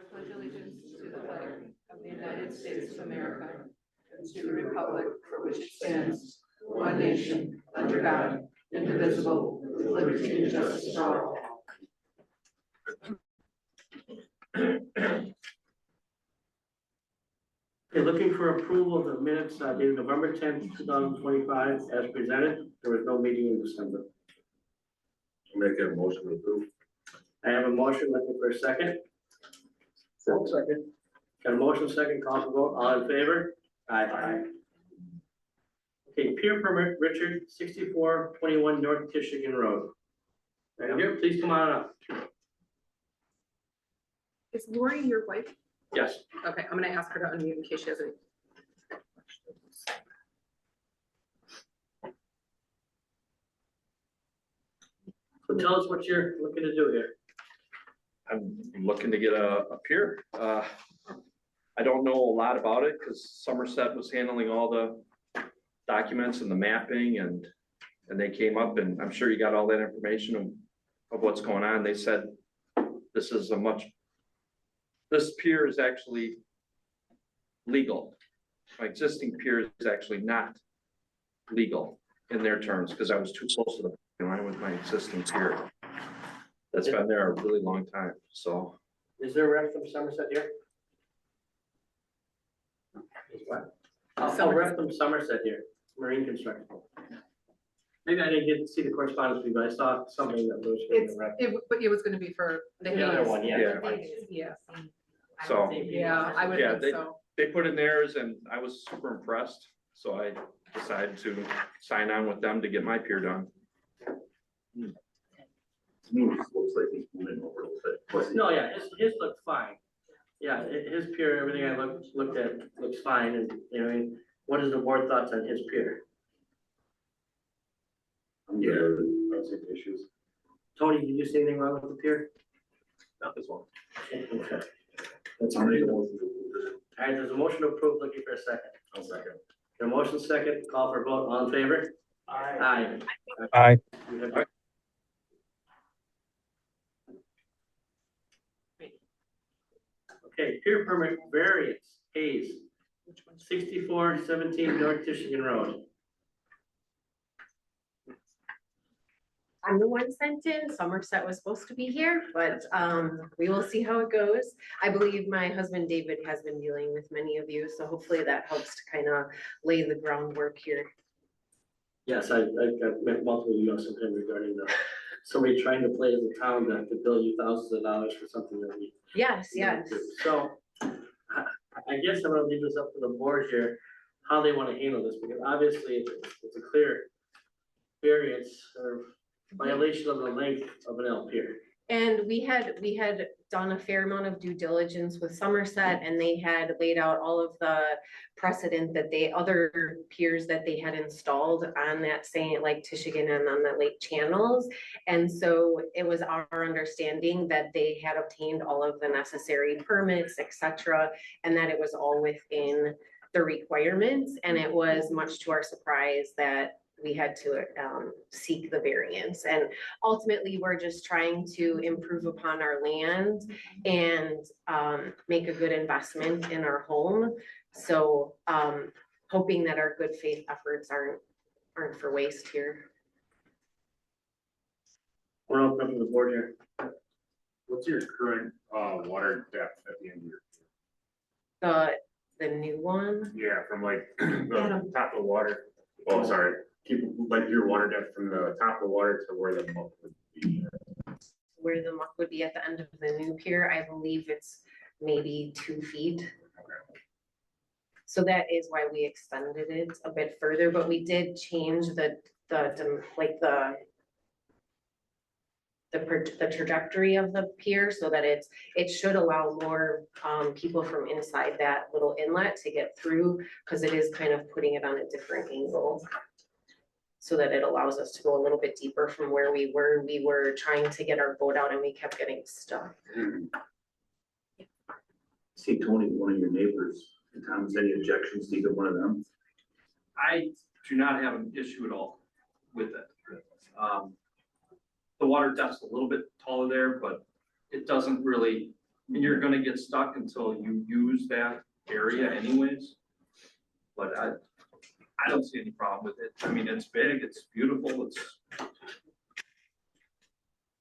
pledge allegiance to the flag of the United States of America and to the republic for which it stands, one nation, under God, indivisible, with liberty and justice for all. Okay, looking for approval of the minutes dated November 10th, 2025, as presented. There was no meeting in December. I'll make a motion to approve. I have a motion, looking for a second. Second. Got a motion, second, call for vote, all in favor? Aye. Okay, pier permit, Richard, 6421 North Tishigan Road. Right here, please come on up. Is Lori your wife? Yes. Okay, I'm gonna ask her to unmute in case she has any. So tell us what you're looking to do here. I'm looking to get a pier. I don't know a lot about it because Somerset was handling all the documents and the mapping and they came up and I'm sure you got all that information of what's going on. They said this pier is actually legal. My existing pier is actually not legal in their terms because I was too close to the line with my existing pier. That's been there a really long time, so. Is there a rep from Somerset here? Is what? A rep from Somerset here, Marine Construction. Maybe I didn't get to see the correspondence, but I saw something that was. But it was gonna be for the The other Hayes. one, yeah. Yeah, So, yeah, I would Yeah, think so. they put in theirs and I was super impressed, so I decided to sign on with them to get my pier done. Looks like he's moving over a little bit. No, yeah, his looked fine. Yeah, his pier, everything I looked at looks fine, and, you know, I mean, what is the board thoughts on his pier? Yeah, I don't see any issues. Tony, did you see anything wrong with the pier? Not this one. Okay. That's how many motion to approve it. All right, there's a motion to approve, looking for a second. I'll second. A motion second, call for vote, all in favor? Aye. Aye. Okay, pier permit variance, Hayes, 6417 North Tishigan Road. I'm the one sent in. Somerset was supposed to be here, but we will see how it goes. I believe my husband David has been dealing with many of you, so hopefully that helps to kind of lay the groundwork here. Yes, I've met multiple emails from him regarding somebody trying to play as a town to bill you thousands of dollars for something that we. Yes, yes. So I guess I'm gonna leave this up to the board here, how they want to handle this, because obviously it's a clear variance or violation of the length of an L pier. And we had done a fair amount of due diligence with Somerset and they had laid out all of the precedent that other piers that they had installed on that same, like Tishigan and on the lake channels. And so it was our understanding that they had obtained all of the necessary permits, etc., and that it was all within the requirements. And it was much to our surprise that we had to seek the variance. And ultimately, we're just trying to improve upon our land and make a good investment in our home. So hoping that our good faith efforts aren't for waste here. We're open up to the board here. What's your current water depth at the end of your? The new one, Yeah, from like the top of the water. Oh, sorry. Keep like your water depth from the top of the water to where the muck would be. where the muck would be at the end of the new pier, I believe it's maybe 2 feet. So that is why we extended it a bit further, but we did change the trajectory of the pier so that it should allow more people from inside that little inlet to get through, because it is kind of putting it on a different angle. So that it allows us to go a little bit deeper from where we were. We were trying to get our boat out and we kept getting stuck. See, Tony, one of your neighbors, in town, has any objections to either one of them? I do not have an issue at all with it. The water depth's a little bit taller there, but it doesn't really And you're gonna get stuck until you use that area anyways. But I don't see any problem with it. I mean, it's big, it's beautiful, it's,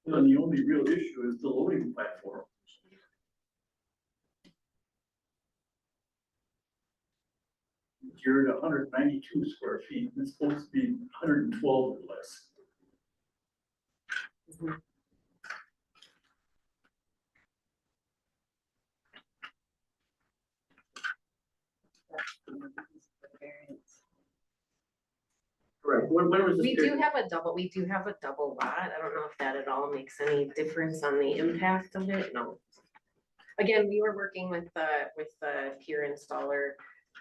And the only real issue is the loading platform. You're at 192 square feet, and it's supposed to be 112 or less. Correct. When was this? We period? do have a double lot. I don't know if that at all makes any difference on the impact of it, no. Again, we were working with the pier installer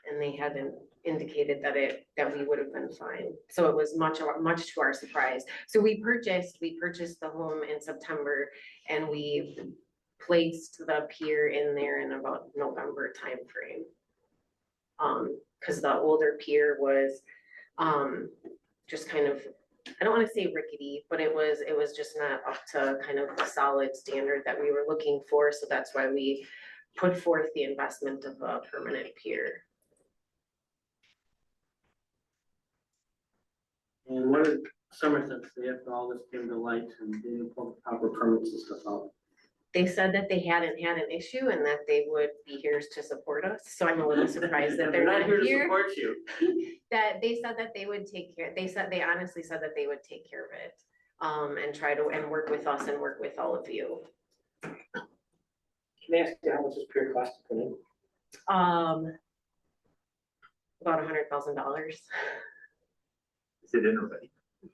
and they hadn't indicated that we would have been fine. So it was much to our surprise. So we purchased the home in September and we placed the pier in there in about November timeframe. Cause the older pier was, just kind of, I don't wanna say rickety, but it was just not up to kind of the solid standard that we were looking for, so that's why we put forth the investment of a permanent pier. And what did Somerset say after all this came to light and being proper permits and stuff out? They said that they hadn't had an issue and that they would be here to support us, so I'm a little surprised that they're not here to here. support you. That they said that they would take care, they honestly said that they would take care of it. And try to, and work with us and work with all of you. Can I ask you how much this pier cost to put in? About $100,000, Is it in already?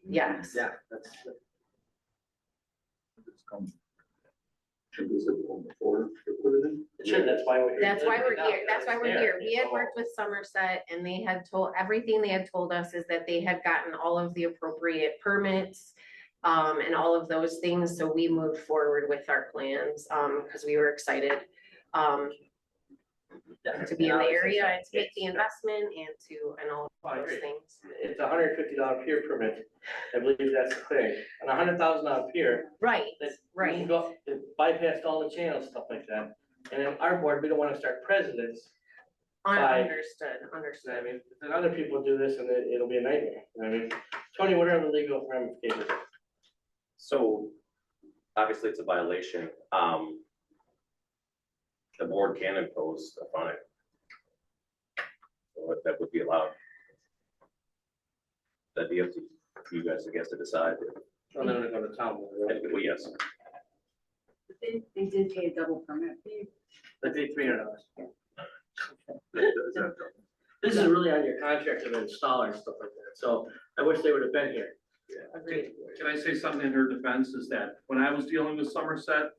yes. Yeah, that's. Should we sit on before they put it in? Sure, that's why we're here. That's why we're here, that's why we're Yeah. here. We had worked with Somerset and they had everything they had told us is that they had gotten all of the appropriate permits. And all of those things, so we moved forward with our plans, cause we were excited. To be in the area and to make the investment and all of those things. It's $150 pier permit. I believe that's the thing. And $100,000 pier. Right, that you right. can go, it bypassed all the channels, stuff like that. And then our board, we don't wanna start precedents. Understood, You know what I understood. mean, then other people do this and it'll be a nightmare. You know what I mean, Tony, what are the legal ramifications? So, obviously, it's a violation. The board can impose a fine. So that would be allowed. That'd be up to you guys, I guess, to decide. I'm gonna go to town. Well, yes, They did pay a double permit fee. They pay $300. Is that- This is really on your contract of installer and stuff like that, so I wish they would have been here. Agreed. can I say something in her defense is that when I was dealing with Somerset,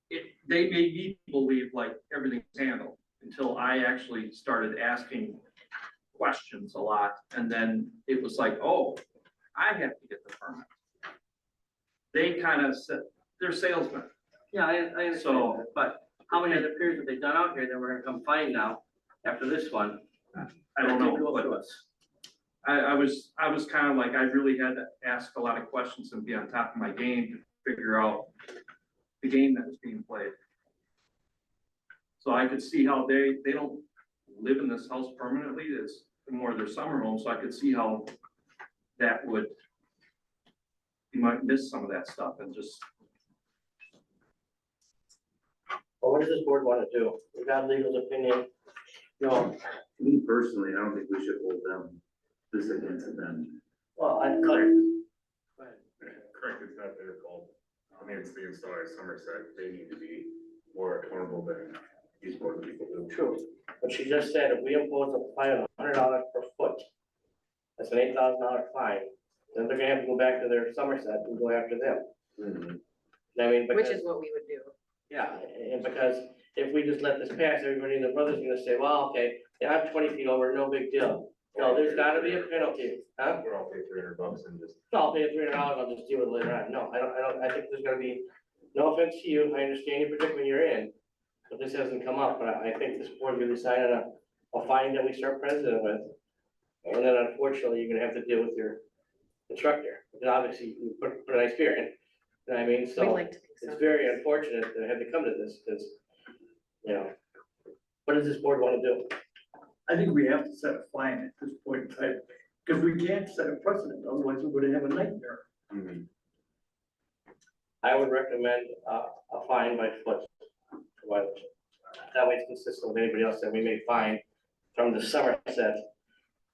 they made me believe like everything's handled until I actually started asking questions a lot. And then it was like, oh, I have to get the permit. They kind of said, they're salesmen. Yeah, I understand So- that, but how many other periods have they done out here that we're gonna come find now after this one? I don't know, Go but through us. I was kind of like, I really had to ask a lot of questions and be on top of my game to figure out the game that was being played. So I could see how they don't live in this house permanently, it's more their summer home, so I could see how that would, you might miss some of that stuff and just, Well, what does this board wanna do? We got legal's opinion. No, Me personally, I don't think we should hold them this against them. well, I cut. Go ahead. Correct, it's not their fault. I mean, it's the installer Somerset, they need to be more accountable than these board people do. True, but she just said if we impose a fine of $100 per foot, that's an $8,000 fine, then they're gonna have to go back to their Somerset and go after them. I mean, Which because, is what we would do. yeah, and because if we just let this pass, everybody and their brother's gonna say, well, okay, yeah, I'm 20 feet over, no big deal. No, there's gotta be a penalty, huh? We're all paying $300 and just. No, I'll pay $300, I'll just deal with it later on. No, I think there's gonna be, no offense to you, I understand your predicament you're in. But this hasn't come up, but I think this board really decided a fine that we start president with. And then unfortunately, you're gonna have to deal with your instructor, because obviously you put a nice beer in. You know what I mean? We'd So like to think so. it's very unfortunate that it had to come to this, because, you know, what does this board want to do? I think we have to set a fine at this point in time, because we can't set a precedent, otherwise we're gonna have a nightmare. I would recommend a fine by foot violation. That way it's consistent with anybody else that we may find from the Somerset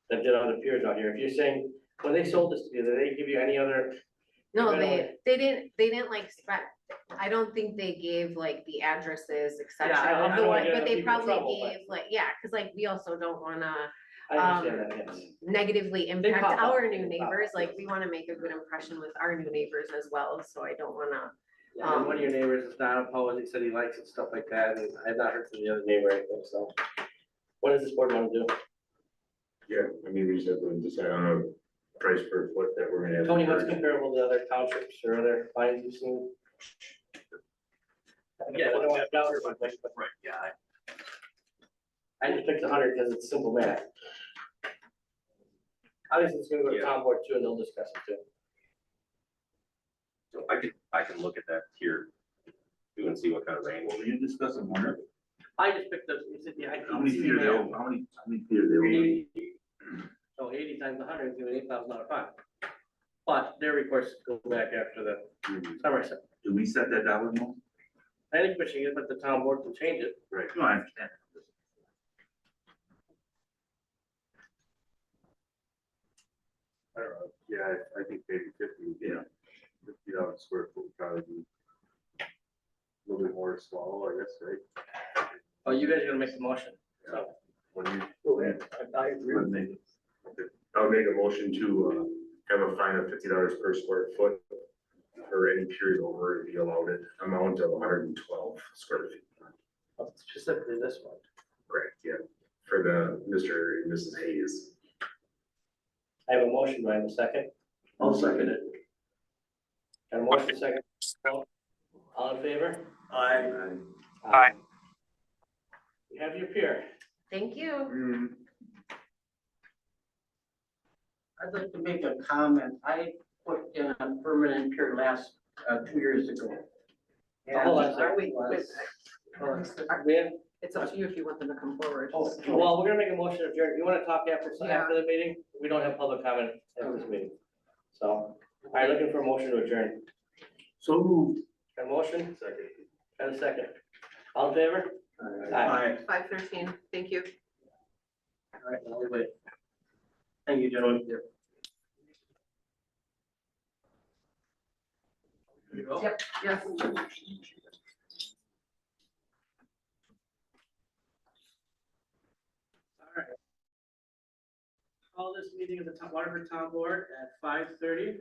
that did other piers out here. If you're saying, when they sold this to you, did they give you any other? No, Minimum. they didn't like I don't think they gave like the addresses, et Yeah, cetera, I of the don't one, wanna get but they people in probably trouble, but- gave like, yeah, cause like we also don't wanna I understand that, yes. negatively impact pop up. our new They pop neighbors, up, like yes. we wanna make a good impression with our new neighbors as well, so I don't wanna. And one of your neighbors is not opposed, he said he likes it, stuff like that, and I've not heard from the other neighbor or anything, so. What does this board want to do? Yeah, I mean, we just have to decide on a price per foot that we're gonna have. Tony, what's comparable to other townships or other fines you've seen? Yeah, I don't want to dollar, but Right, yeah. I just picked 100 because it's simple math. Obviously, it's gonna go to town board too, and they'll discuss it too. So I can look at that here too and see what kind of range. Were you discussing one? I just picked up, you said, yeah, I. How many feet are they, how many feet are they over? 80. So 80 times 100 is gonna be $8,000 fine. But their recourse go back after the Somerset. Do we set that dollar amount? I think we should get, but the town board can change it. Right. No, I understand. I don't know, yeah, I think maybe 50, yeah, 50 square foot would probably be a little bit more to swallow, I guess, right? Oh, you guys are gonna make the motion, so. When you, I agree with me. I would make a motion to have a fine of $50 per square foot for any period over the allowed amount of 112 square feet. Specifically this one. Correct, yeah, for the Mr. and Mrs. Hayes. I have a motion, do I have a second? I'll second it. Got a motion, second. All in favor? Aye. Aye. You have your pier. Thank you. I'd like to make a comment. I put in a permanent pier last, 2 years ago. Hold on a And second. I was- Man, It's up to you if you want them to come forward. well, we're gonna make a motion to adjourn. You wanna talk after Yeah. the meeting? We don't have public comment at this meeting. So, all right, looking for a motion to adjourn. So moved. Got a motion? Second. Got a second. All in favor? Aye. 5:13, thank you. All right, now we wait. Thank you, gentlemen. Yep, yes. All right. Call this meeting of the Waterford Town Board at 5:30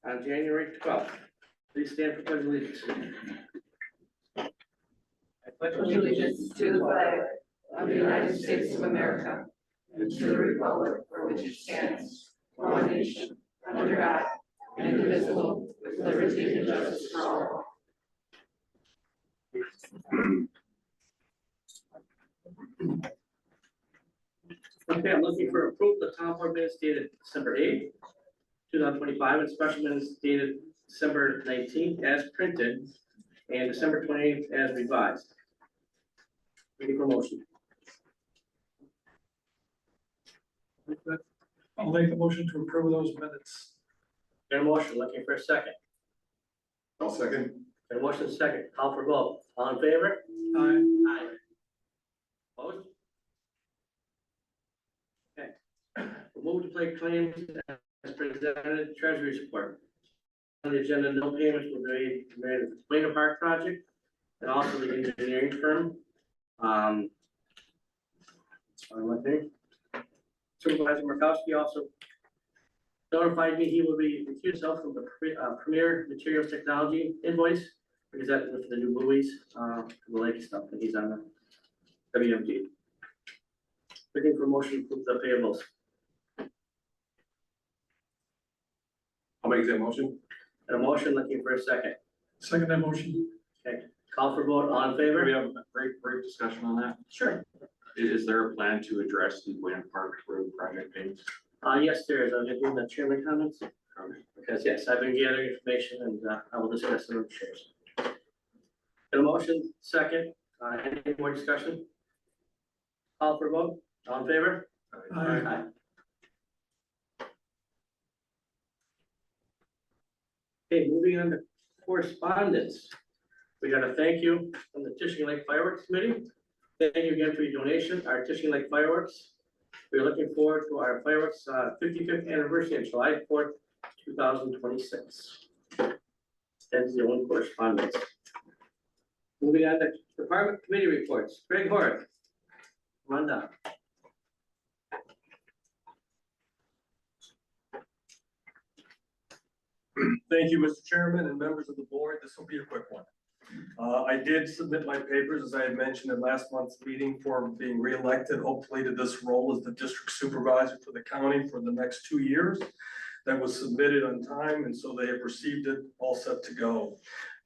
on January 12th. Please stand for pledge of allegiance. I pledge allegiance to the flag of the United States of America and to the republic for which it stands, one nation, under God, indivisible, with liberty and justice for all. Okay, I'm looking for approval of the town board minutes dated December 8th, 2025, and special minutes dated December 19th as printed and December 28th as revised. Looking for motion. I'll make the motion to approve those minutes. Got a motion, looking for a second. I'll second. Got a motion, second, call for vote. All in favor? Aye. Aye. Opposed? Okay. We'll move to play claims as presented, Treasury's report. On the agenda, no payments were made to the Wayne Park project and also the engineering firm. One thing. Supervisor Markowski also notified me he will be recused himself from the Premier Materials Technology invoice because that was for the new buoys, for the lake stuff that he's on the WMD. Looking for motion to approve the payables. I'll make that motion. And a motion, looking for a second. Second that motion. Call for vote, all in We favor? have a brief discussion on that. Sure. Is there a plan to address the Wayne Park Road project payments? Yes, there is. I'll just do the chairman comments. Because yes, I've been gathering information and I will discuss them with chairs. A motion, second, any more discussion? Call for vote, all in favor? Aye. Okay, moving on to correspondence. We got a thank you from the Tishing Lake Fireworks Committee. Thank you again for your donation, our Tishing Lake Fireworks. We're looking forward to our fireworks 55th anniversary on July 4th, 2026. That's the only correspondence. Moving on to department committee reports. Greg Hort. Come on down. Thank you, Mr. Chairman and members of the board. This will be a quick one. I did submit my papers, as I had mentioned in last month's meeting, for being reelected, hopefully to this role as the district supervisor for the county for the next 2 years. That was submitted on time, and so they have received it, all set to go.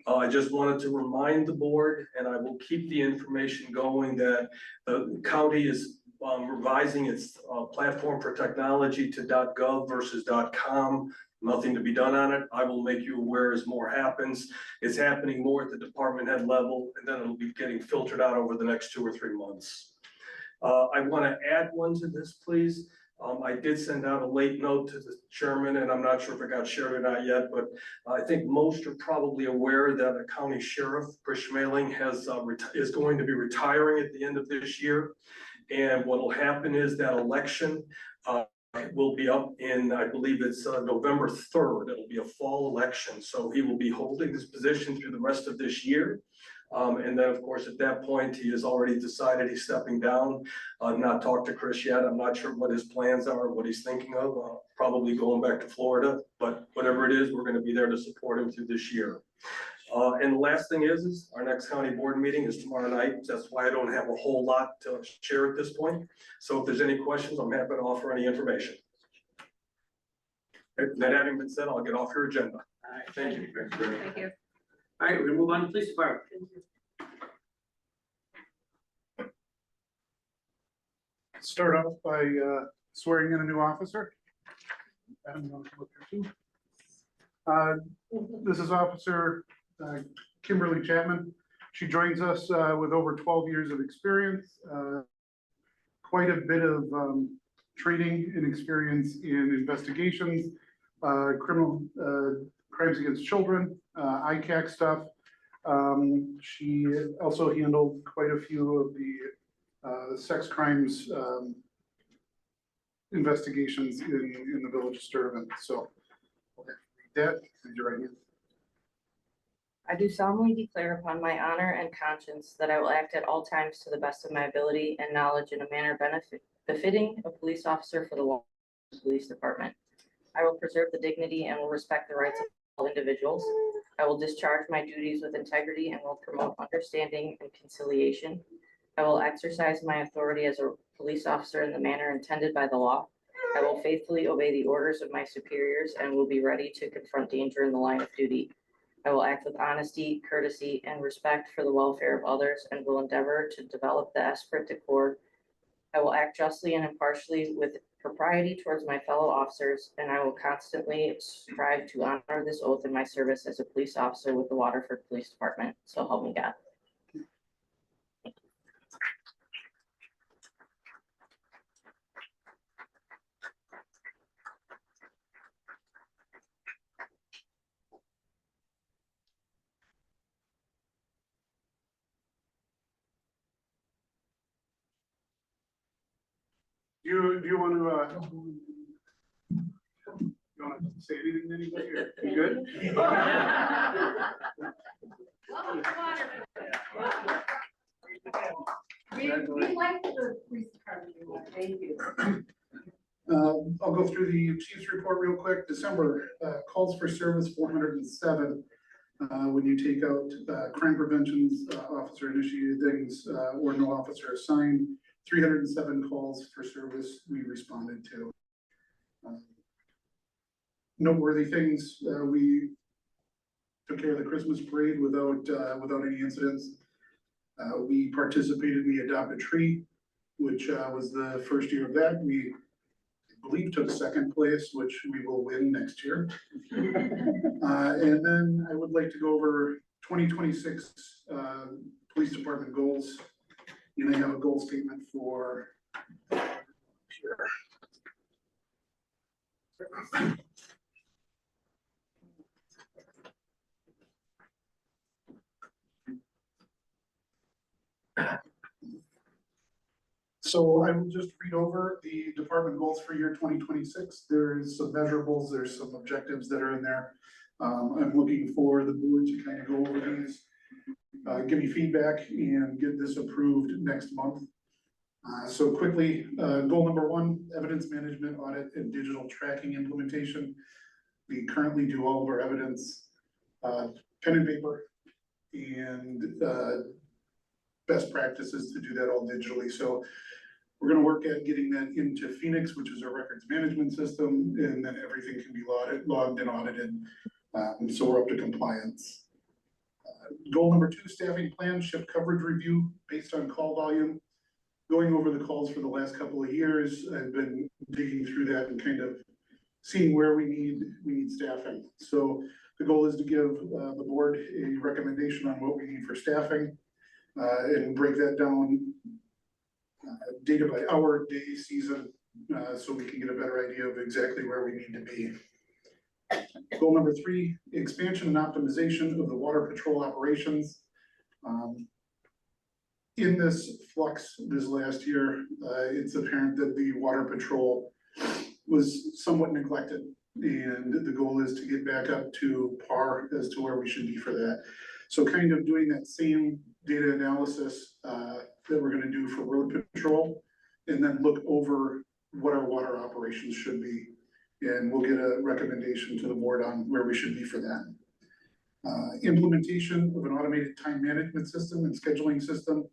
I just wanted to remind the board, and I will keep the information going, that the county is revising its platform for technology to .gov versus .com. Nothing to be done on it. I will make you aware as more happens. It's happening more at the department head level, and then it'll be getting filtered out over the next 2 or 3 months. I want to add one to this, please. I did send out a late note to the chairman, and I'm not sure if it got shared or not yet, but I think most are probably aware that a county sheriff, Chris Schmeling, is going to be retiring at the end of this year. And what will happen is that election will be up in, I believe it's November 3rd. It'll be a fall election. So he will be holding this position through the rest of this year. And then, of course, at that point, he has already decided he's stepping down. I've not talked to Chris yet. I'm not sure what his plans are, what he's thinking of, probably going back to Florida. But whatever it is, we're going to be there to support him through this year. And the last thing is our next county board meeting is tomorrow night. That's why I don't have a whole lot to share at this point. So if there's any questions, I'm happy to offer any information. That having been said, I'll get off your agenda. All right, Thank you. Thank you. all right, we're gonna move on to police department. Start off by swearing in a new officer. This is Officer Kimberly Chapman. She joins us with over 12 years of experience, quite a bit of training and experience in investigations, criminal crimes against children, ICAC stuff. She also handled quite a few of the sex crimes investigations in the village of Sturtevant. So, read that, raise your right hand. I do solemnly declare upon my honor and conscience that I will act at all times to the best of my ability and knowledge in a manner befitting a police officer for the Los Angeles Police Department. I will preserve the dignity and will respect the rights of all individuals. I will discharge my duties with integrity and will promote understanding and conciliation. I will exercise my authority as a police officer in the manner intended by the law. I will faithfully obey the orders of my superiors and will be ready to confront danger in the line of duty. I will act with honesty, courtesy, and respect for the welfare of others and will endeavor to develop the esprit de corps. I will act justly and impartially with propriety towards my fellow officers, and I will constantly strive to honor this oath in my service as a police officer with the Waterford Police Department. So help me God. Do you want to say anything to anybody? You good? We like the police department, thank you. I'll go through the chief's report real quick. December, calls for service 407. When you take out crime preventions, officer initiated things, or no officer assigned, 307 calls for service we responded to. Noteworthy things, we took care of the Christmas parade without any incidents. We participated in the Adopt a Tree, which was the first year of that. We believe took second place, which we will win next year. And then I would like to go over 2026 police department goals. And I have a goal statement for here. So I will just read over the department goals for year 2026. There's some measurables, there's some objectives that are in there. I'm looking for the board to kind of go over these, give me feedback and get this approved next month. So quickly, goal number 1, evidence management audit and digital tracking implementation. We currently do all of our evidence, pen and paper, and best practices to do that all digitally. So we're gonna work at getting that into Phoenix, which is our records management system, and then everything can be logged and audited. So we're up to compliance. Goal number 2, staffing plan, shift coverage review based on call volume. Going over the calls for the last couple of years, I've been digging through that and kind of seeing where we need staffing. So the goal is to give the board a recommendation on what we need for staffing, and break that down data by hour, day, season, so we can get a better idea of exactly where we need to be. Goal number 3, expansion and optimization of the water patrol operations. In this flux this last year, it's apparent that the water patrol was somewhat neglected, and the goal is to get back up to par as to where we should be for that. So kind of doing that same data analysis that we're gonna do for road patrol, and then look over what our water operations should be. And we'll get a recommendation to the board on where we should be for that. Implementation of an automated time management system and scheduling system.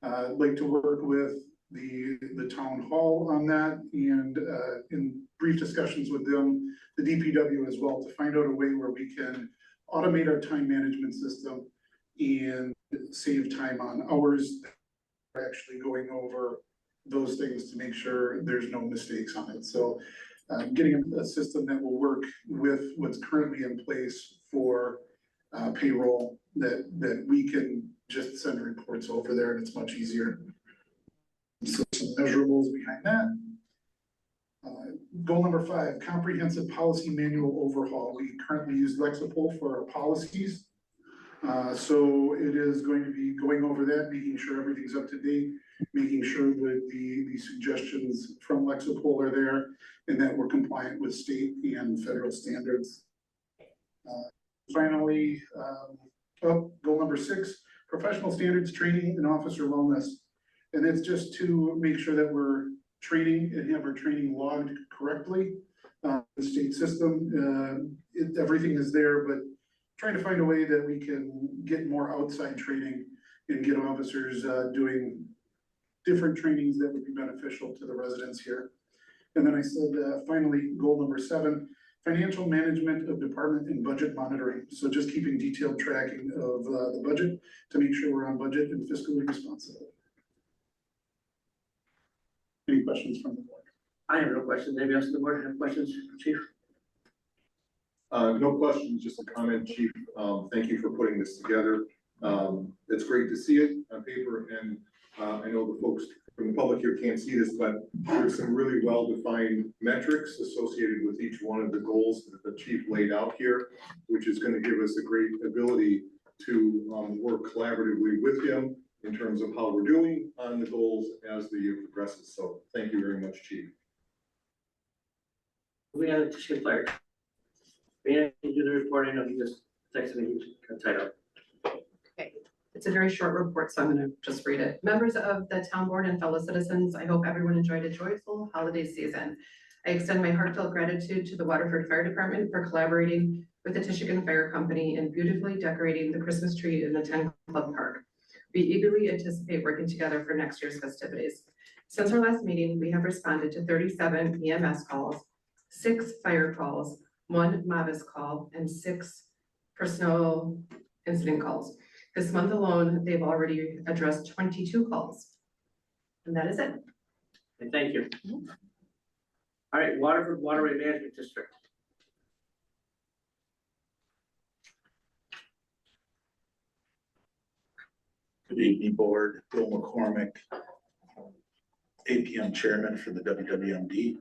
I'd like to work with the town hall on that, and in brief discussions with them, the DPW as well, to find out a way where we can automate our time management system and save time on hours. We're actually going over those things to make sure there's no mistakes on it. So getting a system that will work with what's currently in place for payroll, that we can just send reports over there and it's much easier. So some measurables behind that. Goal number 5, comprehensive policy manual overhaul. We currently use Lexipol for our policies. So it is going to be going over that, making sure everything's up to date, making sure that the suggestions from Lexipol are there, and that we're compliant with state and federal standards. Finally, goal number 6, professional standards training and officer wellness. And it's just to make sure that we're training and have our training logged correctly. The state system, everything is there, but trying to find a way that we can get more outside training and get officers doing different trainings that would be beneficial to the residents here. And then I said, finally, goal number 7, financial management of department and budget monitoring. So just keeping detailed tracking of the budget to make sure we're on budget and fiscally responsible. Any questions from the board? I have no questions. Anybody else on the board have questions, Chief? No questions, just a comment, Chief. Thank you for putting this together. It's great to see it on paper, and I know the folks from the public here can't see this, but there's some really well-defined metrics associated with each one of the goals that the chief laid out here, which is going to give us a great ability to work collaboratively with him in terms of how we're doing on the goals as the year progresses. So thank you very much, Chief. We got to shift fire. Can you do the report? I know you just texted me, you tied up. Okay, it's a very short report, so I'm gonna just read it. Members of the town board and fellow citizens, I hope everyone enjoyed a joyful holiday season. I extend my heartfelt gratitude to the Waterford Fire Department for collaborating with the Tishigan Fire Company and beautifully decorating the Christmas tree in the 10 Club Park. We eagerly anticipate working together for next year's festivities. Since our last meeting, we have responded to 37 EMS calls, 6 fire calls, 1 MAVIS call, and 6 personal incident calls. This month alone, they've already addressed 22 calls. And that is it. And thank you. All right, Waterford Waterway Management District. Good evening, board. Bill McCormick, APM chairman for the WWMD.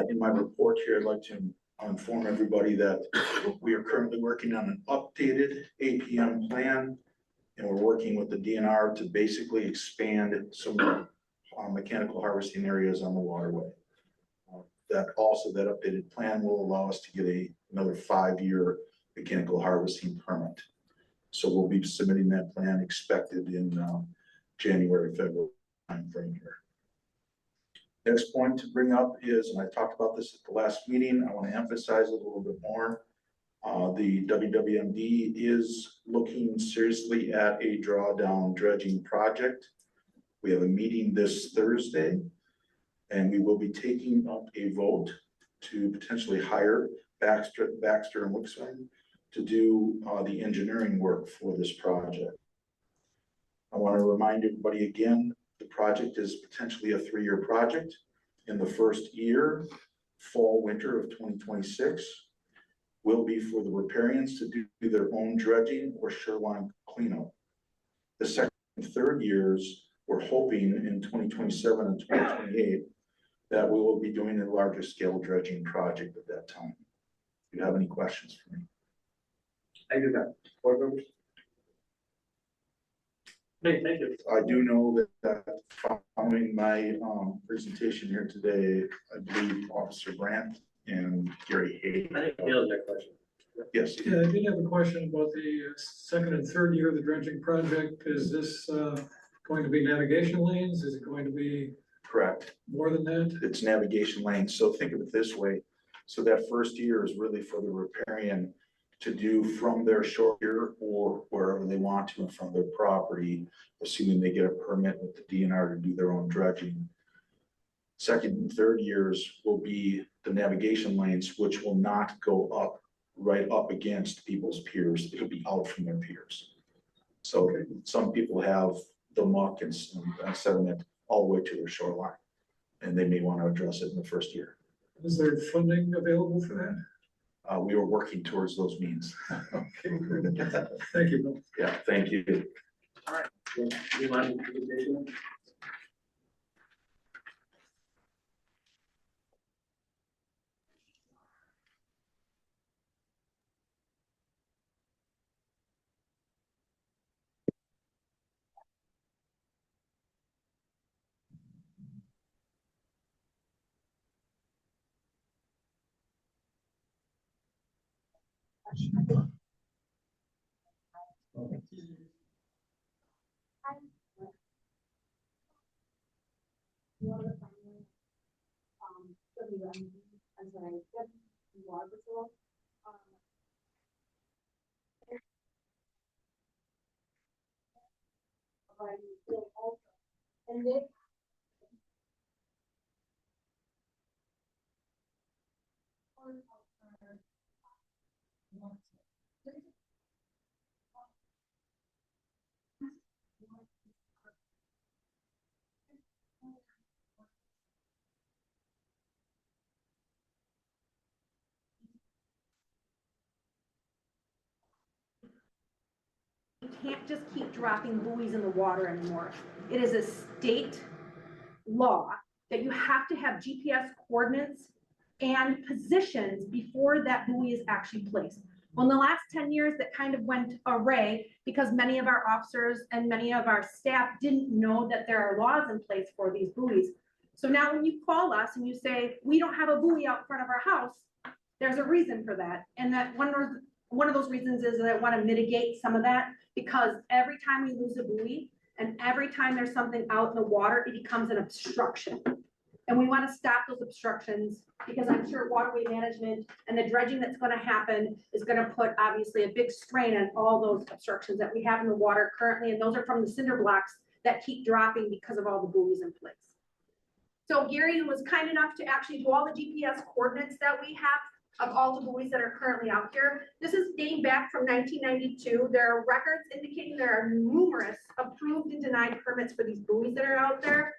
In my report here, I'd like to inform everybody that we are currently working on an updated APM plan. And we're working with the DNR to basically expand some mechanical harvesting areas on the waterway. That updated plan will allow us to get another 5-year mechanical harvesting permit. So we'll be submitting that plan expected in January, February timeframe here. Next point to bring up is, and I talked about this at the last meeting, I want to emphasize it a little bit more. The WWMD is looking seriously at a drawdown dredging project. We have a meeting this Thursday, and we will be taking up a vote to potentially hire Baxter and Wixon to do the engineering work for this project. I want to remind everybody again, the project is potentially a 3-year project. In the first year, fall, winter of 2026, will be for the riparians to do their own dredging or shoreline cleanup. The second and third years, we're hoping in 2027 and 2028 that we will be doing a larger scale dredging project at that time. Do you have any questions for me? I do not. Board members? Hey, thank you. I do know that following my presentation here today, I believe Officer Brandt and Gary Hay. I didn't feel that question. Yes. Yeah, I did have a question about the second and third year of the dredging project. Is this going to be navigation lanes? Is it going to be Correct. more than that? It's navigation lanes. So think of it this way. So that first year is really for the riparian to do from their shore here or wherever they want to in front of their property, assuming they get a permit with the DNR to do their own dredging. Second and third years will be the navigation lanes, which will not go up right up against people's piers. It'll be out from their piers. So some people have the muck and sediment all the way to their shoreline, and they may want to address it in the first year. Is there funding available for that? We are working towards those means. Okay, great. Thank you, Bill. Yeah, thank you. All right. Do you mind presentation? You can't just keep dropping buoys in the water anymore. It is a state law that you have to have GPS coordinates and positions before that buoy is actually placed. Well, in the last 10 years, that kind of went array because many of our officers and many of our staff didn't know that there are laws in place for these buoys. So now when you call us and you say, we don't have a buoy out front of our house, there's a reason for that. And that one of those reasons is that I want to mitigate some of that, because every time we lose a buoy and every time there's something out in the water, it becomes an obstruction. And we want to stop those obstructions because I'm sure waterway management and the dredging that's going to happen is going to put obviously a big strain on all those obstructions that we have in the water currently. And those are from the cinder blocks that keep dropping because of all the buoys in place. So Gary was kind enough to actually do all the GPS coordinates that we have of all the buoys that are currently out here. This is dating back from 1992. There are records indicating there are numerous approved and denied permits for these buoys that are out there.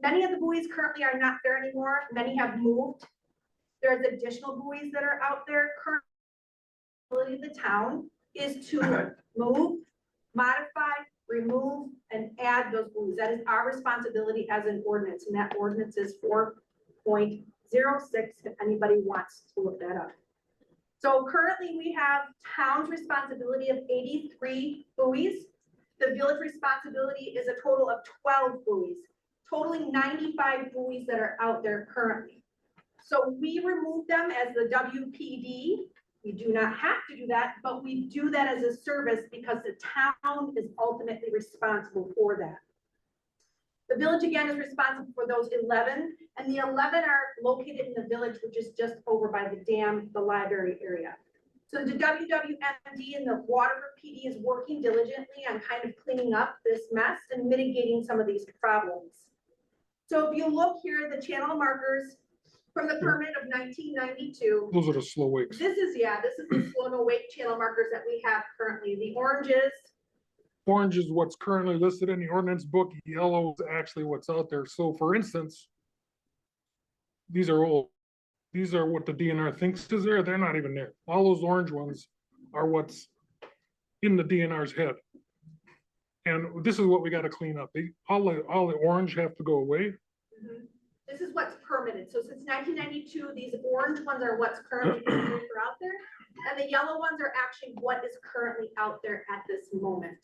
Many of the buoys currently are not there anymore. Many have moved. There's additional buoys that are out there. Currently, the town is to move, modify, remove, and add those buoys. That is our responsibility as an ordinance, and that ordinance is 4.06, if anybody wants to look that up. So currently, we have town's responsibility of 83 buoys. The village responsibility is a total of 12 buoys, totaling 95 buoys that are out there currently. So we remove them as the WPD. We do not have to do that, but we do that as a service because the town is ultimately responsible for that. The village again is responsible for those 11, and the 11 are located in the village, which is just over by the dam, the library area. So the WWMD and the Waterford PD is working diligently on kind of cleaning up this mess and mitigating some of these problems. So if you look here, the channel markers from the permit of 1992. Those are the slow wakes. This is the slow no wake channel markers that we have currently. The oranges. Orange is what's currently listed in the ordinance book. Yellow is actually what's out there. So for instance, these are old. These are what the DNR thinks is there. They're not even there. All those orange ones are what's in the DNR's head. And this is what we got to clean up. All the orange have to go away. Mm-hmm. This is what's permitted. So since 1992, these orange ones are what's currently out there. And the yellow ones are actually what is currently out there at this moment.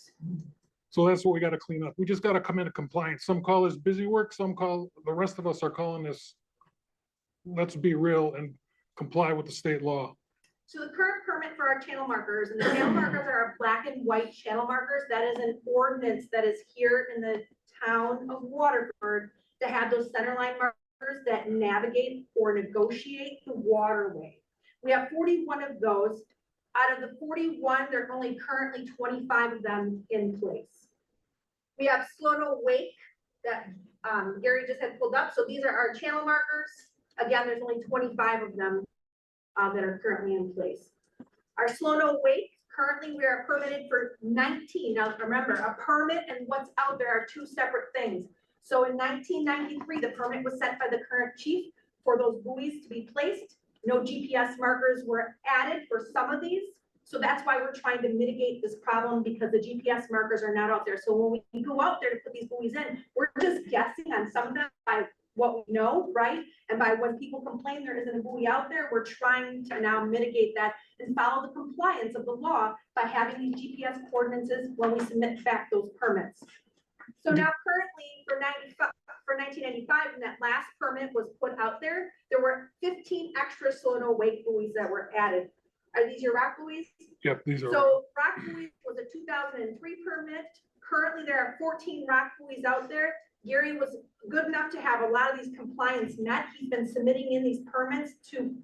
So that's what we got to clean up. We just got to come into compliance. Some call this busy work. Some call, the rest of us are calling this, let's be real and comply with the state law. So the current permit for our channel markers, and the channel markers are our black and white channel markers. That is an ordinance that is here in the town of Waterford to have those centerline markers that navigate or negotiate the waterway. We have 41 of those. Out of the 41, there are only currently 25 of them in place. We have slow no wake that Gary just had pulled up. So these are our channel markers. Again, there's only 25 of them that are currently in place. Our slow no wake, currently we are permitted for 19. Now remember, a permit and what's out there are two separate things. So in 1993, the permit was sent by the current chief for those buoys to be placed. No GPS markers were added for some of these. So that's why we're trying to mitigate this problem, because the GPS markers are not out there. So when we go out there to put these buoys in, we're just guessing on some of them by what we know, right? And by when people complain there isn't a buoy out there, we're trying to now mitigate that and follow the compliance of the law by having these GPS coordinates when we submit back those permits. So now currently for 1995, when that last permit was put out there, there were 15 extra slow no wake buoys that were added. Are these your rock buoys? Yep, these are. So rock buoys was a 2003 permit. Currently, there are 14 rock buoys out there. Gary was good enough to have a lot of these compliance met. He's been submitting in these permits to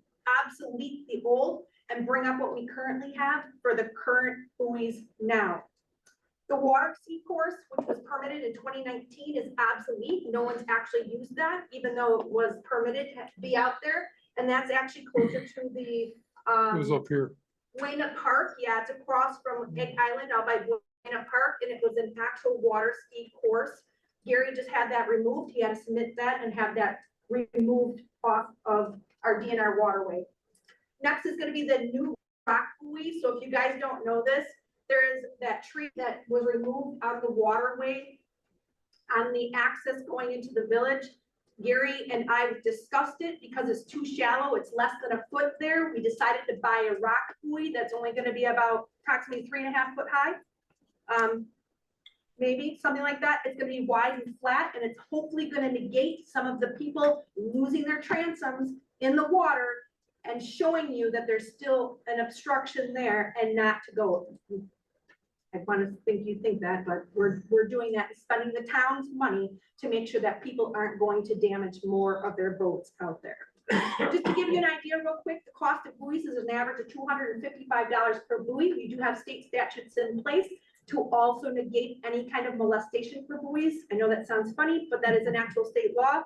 obsolete the old and bring up what we currently have for the current buoys now. The water sea course, which was permitted in 2019, is obsolete. No one's actually used that, even though it was permitted to be out there. And that's actually closer to the It was up here. Wayna Park. Yeah, it's across from Egg Island out by Wayna Park, and it was an actual water ski course. Gary just had that removed. He had to submit that and have that removed off of our DNR waterway. Next is going to be the new rock buoy. So if you guys don't know this, there is that tree that was removed out of the waterway on the access going into the village. Gary and I discussed it because it's too shallow. It's less than a foot there. We decided to buy a rock buoy that's only going to be about approximately 3.5 foot high. Maybe something like that. It's going to be wide and flat, and it's hopefully going to negate some of the people losing their transoms in the water and showing you that there's still an obstruction there and not to go. I want to think you think that, but we're doing that, spending the town's money to make sure that people aren't going to damage more of their boats out there. Just to give you an idea real quick, the cost of buoys is an average of $255 per buoy. We do have state statutes in place to also negate any kind of molestation for buoys. I know that sounds funny, but that is an actual state law.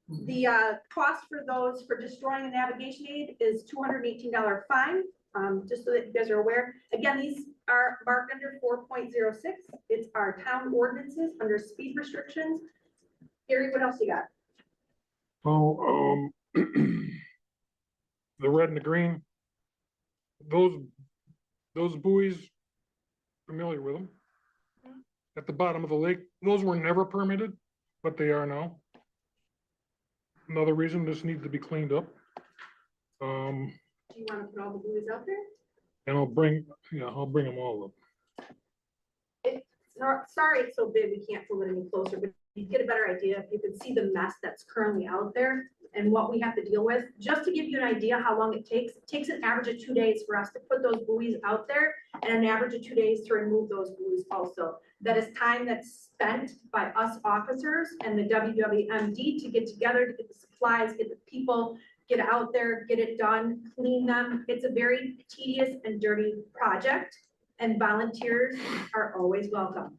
The cost for those for destroying a navigation aid is $218 fine, just so that you guys are aware. Again, these are marked under 4.06. It's our town ordinances under speed restrictions. Gary, what else you got? Oh, the red and the green, those buoys, familiar with them? At the bottom of the lake, those were never permitted, but they are now. Another reason this needs to be cleaned up. Do you wanna put all the buoys out there? And I'll bring them all up. Sorry, it's so big, we can't pull it any closer, but you get a better idea, if you can see the mess that's currently out there and what we have to deal with. Just to give you an idea how long it takes an average of 2 days for us to put those buoys out there and an average of 2 days to remove those buoys also. That is time that's spent by us officers and the WWMD to get together, to get the supplies, get the people, get out there, get it done, clean them. It's a very tedious and dirty project, and volunteers are always welcome.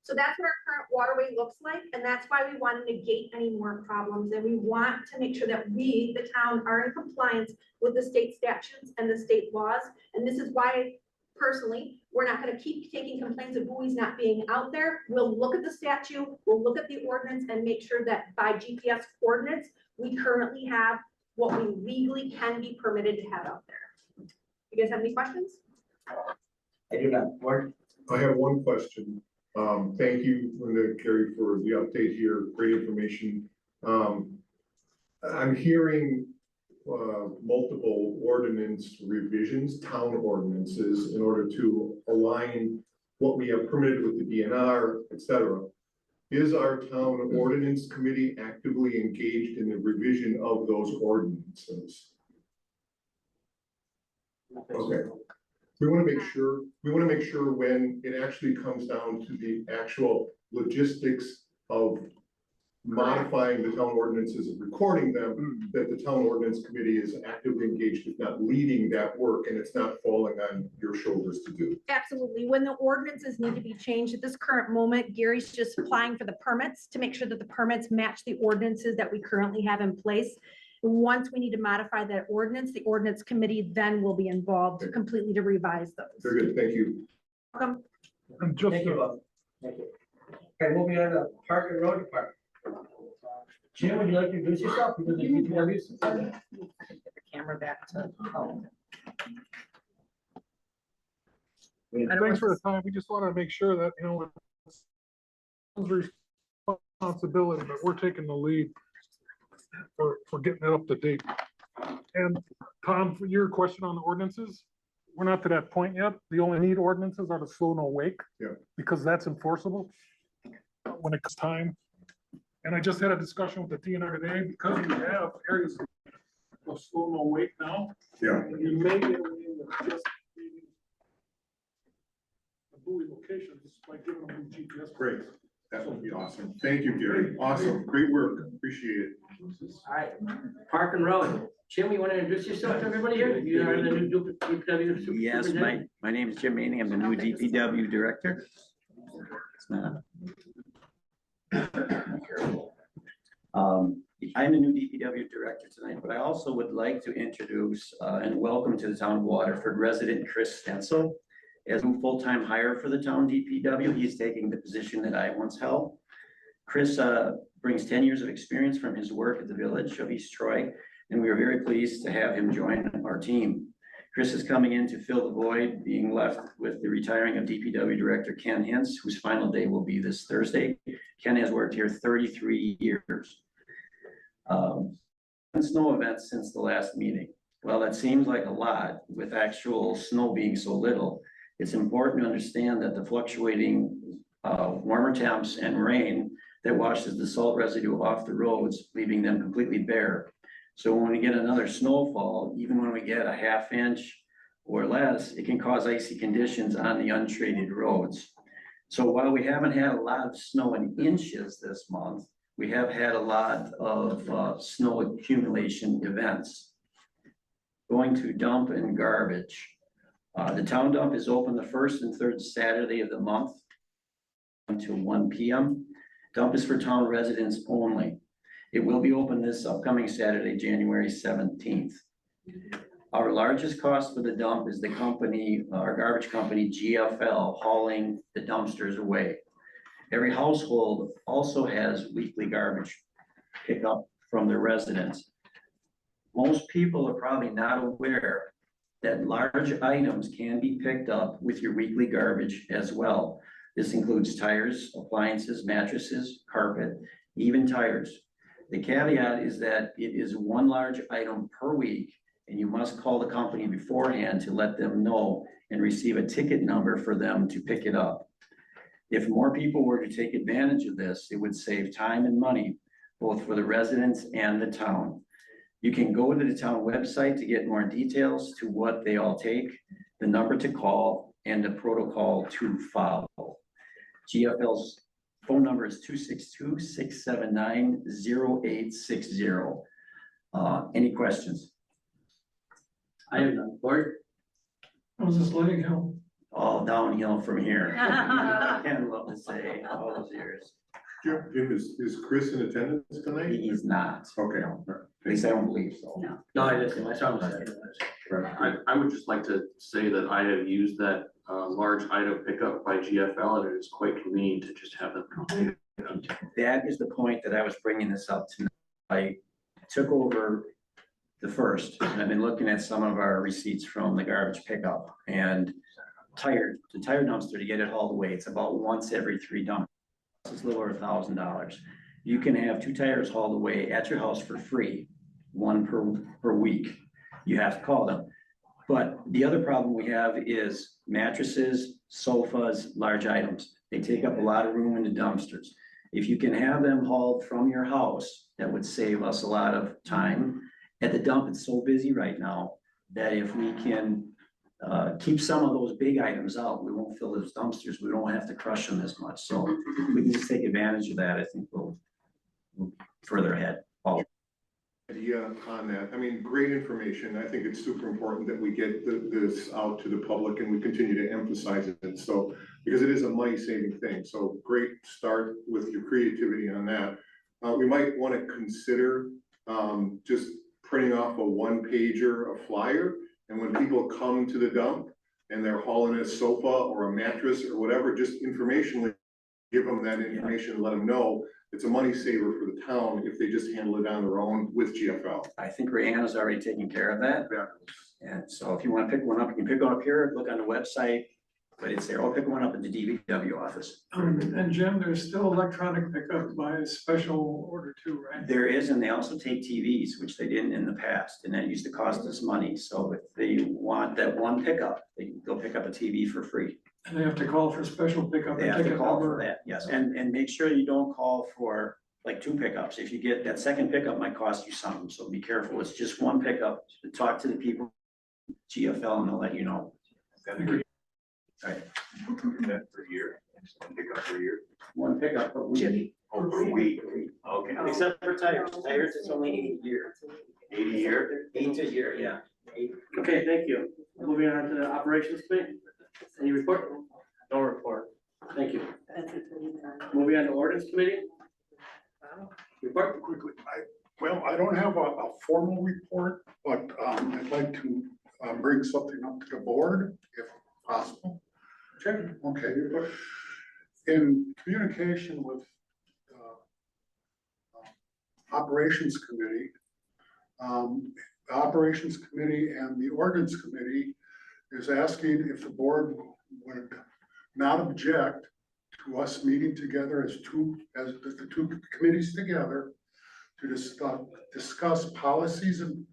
So that's what our current waterway looks like, and that's why we want to negate any more problems, and we want to make sure that we, the town, are in compliance with the state statutes and the state laws. And this is why, personally, we're not gonna keep taking complaints of buoys not being out there. We'll look at the statute, we'll look at the ordinance and make sure that by GPS coordinates, we currently have what we legally can be permitted to have out there. You guys have any questions? I do not, Mark. I have one question. Thank you, Linda, Carrie, for the update here. Great information. I'm hearing multiple ordinance revisions, town ordinances, in order to align what we have permitted with the DNR, et cetera. Is our town ordinance committee actively engaged in the revision of those ordinances? Okay. We want to make sure when it actually comes down to the actual logistics of modifying the town ordinances and recording them, that the town ordinance committee is actively engaged, if not leading that work, and it's not falling on your shoulders to do. Absolutely. When the ordinances need to be changed at this current moment, Gary's just applying for the permits to make sure that the permits match the ordinances that we currently have in place. Once we need to modify that ordinance, the ordinance committee then will be involved completely to revise those. Very good, thank you. Welcome. And just, Thank you, Bob. Thank you. Okay, moving on to Park and Road Department. Jim, would you like to introduce yourself? Because the DPW. The camera back to home. thanks for the time. We just wanted to make sure that, it's responsibility, but we're taking the lead for getting it up to date. And Tom, for your question on the ordinances, we're not to that point yet. The only need ordinances are the slow no wake. Yeah. Because that's enforceable when it comes time. And I just had a discussion with the DNR today, because we have areas of slow no wake now. Yeah. You may get away with just reading the buoy locations by giving them GPS. Great, that would be awesome. Thank you, Gary. Awesome, great work, appreciate it. All right, Park and Road. Jim, you want to introduce yourself to everybody here? You are the new DPW superintendent? Yes, my name is Jim Manning. I'm the new DPW director. It's not. I'm the new DPW director tonight, but I also would like to introduce and welcome to the town of Waterford resident Chris Stencil as a full-time hire for the town DPW. He's taking the position that I once held. Chris brings 10 years of experience from his work at the village of East Troy, and we are very pleased to have him join our team. Chris is coming in to fill the void being left with the retiring of DPW Director Ken Hintz, whose final day will be this Thursday. Ken has worked here 33 years. Snow events since the last meeting. Well, that seems like a lot with actual snow being so little. It's important to understand that the fluctuating warmer temps and rain that washes the salt residue off the roads, leaving them completely bare. So when we get another snowfall, even when we get a ½ inch or less, it can cause icy conditions on the untreated roads. So while we haven't had a lot of snow in inches this month, we have had a lot of snow accumulation events. Going to dump and garbage. The town dump is open the first and third Saturday of the month until 1 p.m. Dump is for town residents only. It will be open this upcoming Saturday, January 17th. Our largest cost for the dump is the company, our garbage company, GFL, hauling the dumpsters away. Every household also has weekly garbage. pick up from their residents. Most people are probably not aware that large items can be picked up with your weekly garbage as well. This includes tires, appliances, mattresses, carpet, even tires. The caveat is that it is one large item per week, and you must call the company beforehand to let them know and receive a ticket number for them to pick it up. If more people were to take advantage of this, it would save time and money, both for the residents and the town. You can go to the town website to get more details to what they all take, the number to call, and the protocol to follow. GFL's phone number is 262-679-0860. Any questions? I have none. Board? How's this letting help? All downhill from here. Ken love to say all those years. Jim, is Chris in attendance tonight? He's not. Okay. At least I don't believe so. No, I didn't. My son was saying. I would just like to say that I have used that large item pickup by GFL, and it is quite convenient to just have them come. That is the point that I was bringing this up tonight. I took over the first, and I've been looking at some of our receipts from the garbage pickup, and the tire dumpster, to get it hauled away, it's about once every 3 dumps. It's a little over $1,000. You can have 2 tires hauled away at your house for free, 1 per week. You have to call them. But the other problem we have is mattresses, sofas, large items. They take up a lot of room in the dumpsters. If you can have them hauled from your house, that would save us a lot of time. At the dump, it's so busy right now that if we can keep some of those big items out, we won't fill those dumpsters. We don't have to crush them as much. So if we can just take advantage of that, I think we'll further ahead. Paul. Idea on that. I mean, great information. I think it's super important that we get this out to the public and we continue to emphasize it. So, because it is a money saving thing. So great start with your creativity on that. We might want to consider just printing off a 1-pager, a flyer. And when people come to the dump and they're hauling a sofa or a mattress or whatever, just informationally give them that information, and let them know it's a money saver for the town if they just handle it on their own with GFL. I think Rayanna's already taking care of that. Yeah. And so if you want to pick one up, you can pick one up here, look on the website, but it's there. I'll pick one up in the DVW office. And Jim, there's still electronic pickup by special order too, right? There is, and they also take TVs, which they didn't in the past, and that used to cost us money. So if they want that one pickup, they'll pick up a TV for free. And they have to call for special pickup. They have to call for that, yes, and make sure you don't call for like 2 pickups. If you get that second pickup, might cost you something, so be careful. It's just 1 pickup. Talk to the people, GFL, and they'll let you know. Right. That per year, pickup per year. 1 pickup per week. Oh, per week. Okay. Except for tires. Tires, it's only 8 a year. 80 a year? 8 a year, yeah. Okay, thank you. Moving on to the operations committee. Any report? No report. Thank you. Moving on to ordinance committee. Report. Quickly, I don't have a formal report, but I'd like to bring something up to the board if possible. Sure. Okay. In communication with operations committee, the operations committee and the ordinance committee is asking if the board would not object to us meeting together as the 2 committees together to discuss policies and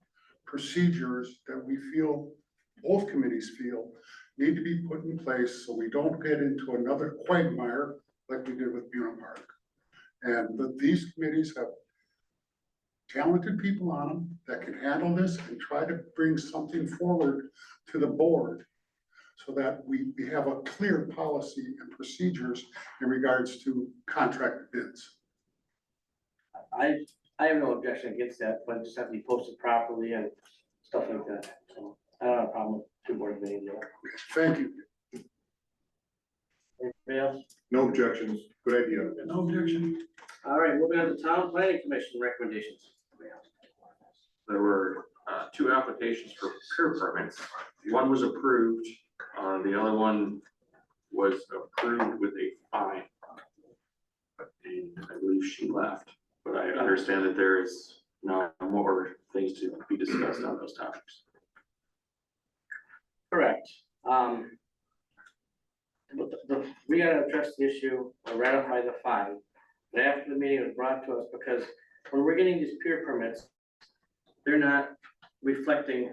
procedures that we feel, both committees feel, need to be put in place so we don't get into another quagmire like we did with Buena Park. And that these committees have talented people on them that can handle this and try to bring something forward to the board so that we have a clear policy and procedures in regards to contract bids. I have no objection against that, but it just have to be posted properly and stuff like that. So I don't have a problem with 2 board meetings there. Thank you. Anybody else? No objections. Good idea. No objection. All right, moving on to town planning commission recommendations. There were 2 applications for pier permits. One was approved, the other one was approved with a fine. And I believe she left, But I understand that there is now more things to be discussed on those topics. Correct. We gotta address the issue or ratify the fine. But after the meeting was brought to us, because when we're getting these pier permits, they're not reflecting.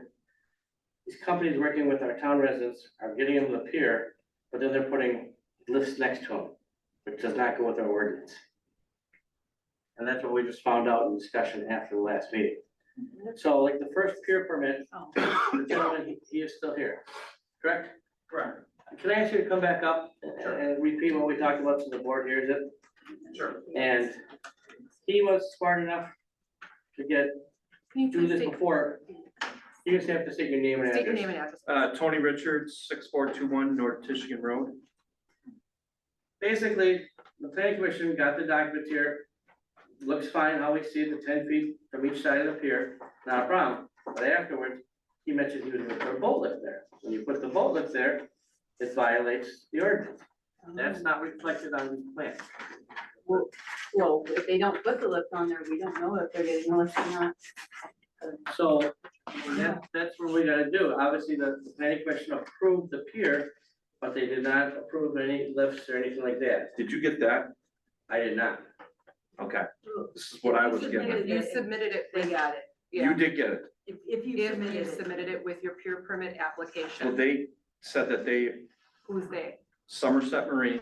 These companies working with our town residents are getting them the pier, but then they're putting lifts next to them, which does not go with our ordinance. And that's what we just found out in discussion after the last meeting. So like the first pier permit, the gentleman, he is still here, correct? Correct. Can I ask you to come back up and repeat what we talked about to the board here, is it? Sure. And he was smart enough to do this before. You just have to state your name and address. State your name and address. Tony Richards, 6421 North Michigan Road. Basically, the planning commission got the document here. Looks fine how we see it, the 10 feet from each side of the pier, not a problem. But afterwards, he mentioned he was gonna put a boat lift there. When you put the boat lift there, it violates the ordinance. That's not reflected on the plan. Well, if they don't put the lift on there, we don't know if they're getting a lift or not. So that's what we gotta do. Obviously, the planning commission approved the pier, but they did not approve any lifts or anything like that. Did you get that? I did not. Okay, this is what I was getting. If you submitted it, they got it. You did get it. If you submitted it with your peer permit Well, application, they said that who's they? Somerset Marine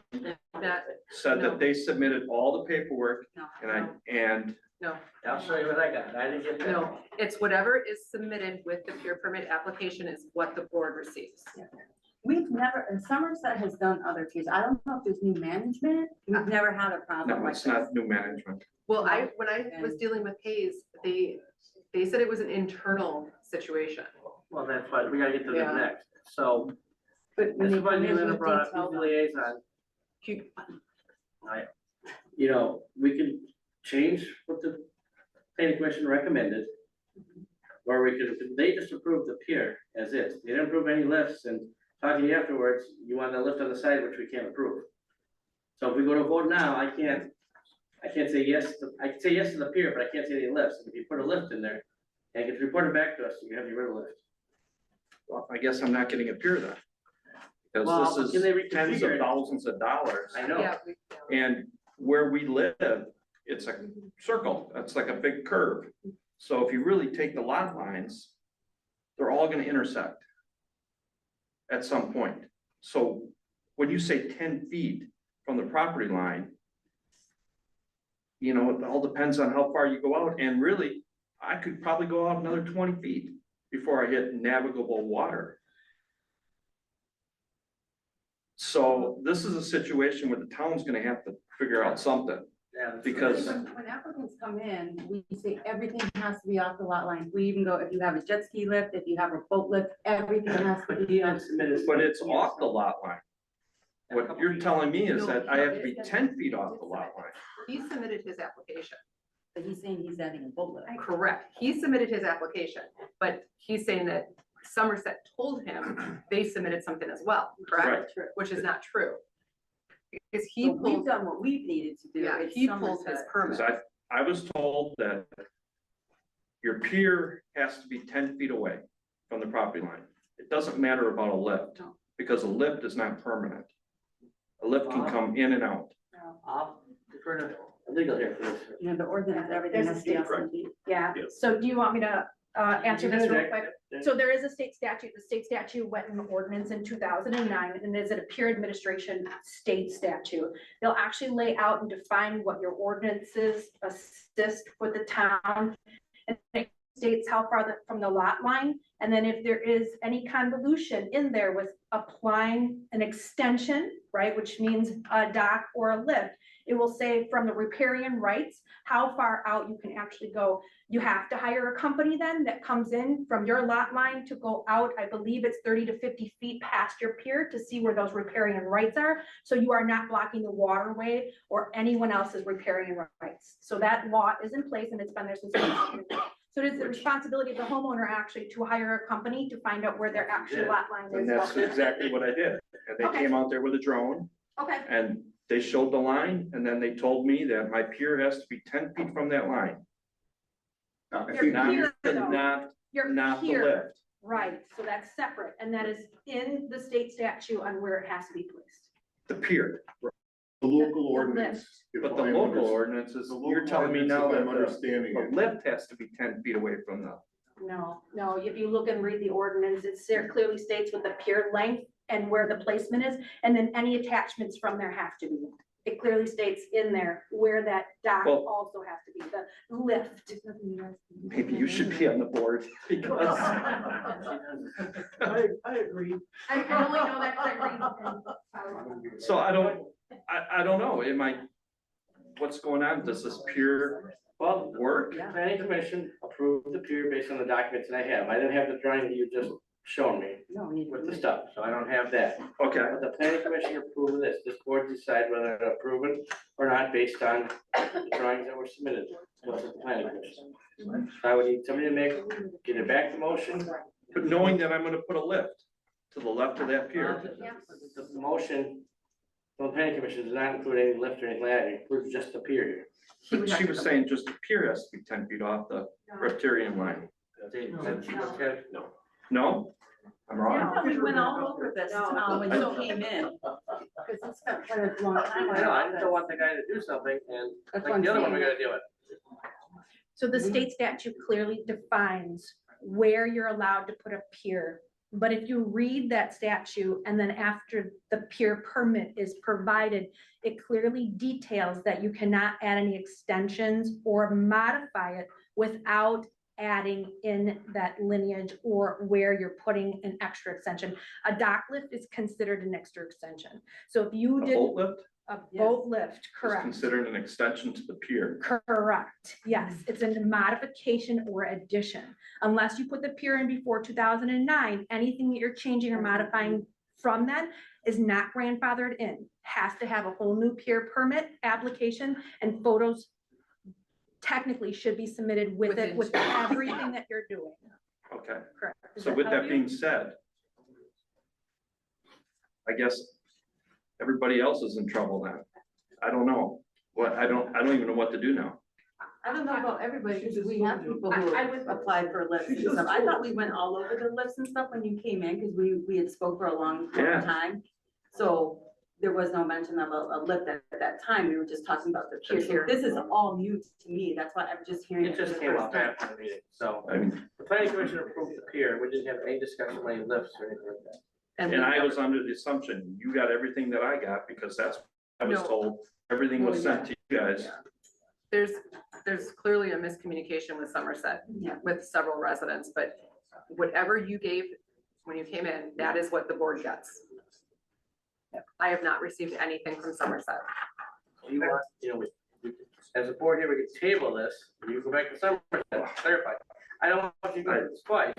That, said No. that they submitted all the paperwork no, and no, I'll show you what I got. I didn't get that. no, it's whatever is submitted with the peer permit application is what the board receives. We've never, and Somerset has done other tiers. I don't know if there's new management. We've never had a problem no, like it's this. not new management. Well, when I was dealing with Hayes, they said it was an internal situation. Well, that's why we gotta get to the Yeah. next. So But when this they is why come you in have with brought up detailed- the liaison. Keep- You know, we can change what the planning commission recommended. Or we could, they just approved the pier as is. They didn't approve any lifts and talking to you afterwards, you want a lift on the side, which we can't approve. So if we go to vote now, I can't say yes, I can say yes to the pier, but I can't say any lifts. And if you put a lift in there, and it gets reported back to us, you have to get rid of lift. Well, I guess I'm not getting a pier then. Well, Because can they this is tens of reconfigure it? thousands of dollars. I know. Yeah, And where we live, it's a circle, it's like a big curve. So if you really take the lot lines, they're all gonna intersect at some point. So when you say 10 feet from the property line, you know, it all depends on how far you go out, and really, I could probably go out another 20 feet before I hit navigable water. So this is a situation where the town's gonna have to figure out something, Yeah. because When applicants come in, we say everything has to be off the lot line. We even go, if you have a jet ski lift, if you have a boat lift, everything has to But be he off. didn't submit his. but it's off the lot line. What you're telling me is that I have to be 10 feet off the lot line. he submitted his application. But he's saying he's adding a boat lift. Correct. He submitted his application, but he's saying that Somerset told him they submitted something as well, correct? Which is not true. Because he So we've pulled, done what we've needed to do. yeah, It's he pulled his Somerset. permit. Because I was told that your pier has to be 10 feet away from the property line. It doesn't matter about a lift, because a lift is not permanent. A lift can come in and out. I'll defer to legal here for this. You know, the ordinance, everything has to be off the Correct. beat. Yeah, Yes. so do you want me to answer this real quick? Yeah. So there is a state statute, the state statute went in ordinance in 2009, and is it a peer administration state statute? They'll actually lay out and define what your ordinances assist with the town. And it states how far from the lot line, and then if there is any convolution in there with applying an extension, right, which means a dock or a lift, it will say from the riparian rights, how far out you can actually go. You have to hire a company then that comes in from your lot line to go out, I believe it's 30 to 50 feet past your pier to see where those riparian rights are. So you are not blocking the waterway or anyone else's riparian rights. So that law is in place and it's been there since. 2009. So it is the responsibility of the homeowner actually to hire a company to find out where their actual lot line And is. that's exactly what I did. And they Okay. came out there with a drone Okay, and they showed the line and then they told me that my pier has to be 10 feet from that line. I Your think Not, pier, though. not, Your not the pier. lift. Right, so that's separate, and that is in the state statute on where it has to be placed. The pier, the local The ordinance. lift. if but the I'm local under- ordinances, the you're local telling me ordinance, now if that I'm understanding the it. lift has to be 10 feet away from the, No, if you look and read the ordinance, it clearly states what the pier length and where the placement is, and then any attachments from there have to be. It clearly states in there where that dock Well- also has to be, the lift. maybe you should be on the board because. I agree. I only know that 'cause I read. So I don't know, what's going on? Does this pier Well, work? planning commission approved the pier based on the documents that I have. I didn't have the drawing that you just shown me No, you with the stuff, so I don't have that. Okay, But the planning commission approved this. This board decide whether to approve it or not based on the drawings that were submitted to us at the planning commission. So I would need somebody to get it back to motion. but knowing that I'm gonna put a lift to the left of that pier. The motion from the planning commission does not include any lift or anything like that. It includes just the pier here. But she was saying just the pier has to be 10 feet off the riparian line. No. No? I'm wrong? We went all over this, when you came in. Cause it's got quite a long time. I know, I just don't want the guy to do something and That's what like I'm the other one, we saying. gotta deal with. So the state statute clearly defines where you're allowed to put a pier. But if you read that statute and then after the pier permit is provided, it clearly details that you cannot add any extensions or modify it without adding in that lineage or where you're putting an extra extension. A dock lift is considered an extra extension. So if you A did boat lift a boat lift, is correct? considered an extension to the pier. Correct, yes, it's a modification or addition. Unless you put the pier in before 2009, anything that you're changing or modifying from then is not grandfathered in. Has to have a whole new pier permit application, and photos technically should be submitted with it, with everything that you're doing. Okay, Correct. Does so with help that you? being said, I guess everybody else is in trouble now. I don't know. I don't even know what to do now. I don't know about everybody, because we have people I who would- apply for lifts and stuff. I thought we went all over the lifts and stuff when you came in, because we had spoke for a long Yeah. time. So there was no mention of a lift at that time. We were just talking about the pier. So this is all new to me. That's why I'm just hearing. It just for the came first up time. after the meeting, so I mean, the planning commission approved the pier, we didn't have any discussion on any lifts or anything like that. and I was under the assumption you got everything that I got because that's what I was No. told. Everything was sent to you guys. There's clearly a miscommunication with Somerset, Yeah. with several residents, but whatever you gave when you came in, that is what the board gets. I have not received anything from Somerset. You want, as a board here, we could table this, you go back to Somerset, clarify. I don't want you to do this twice.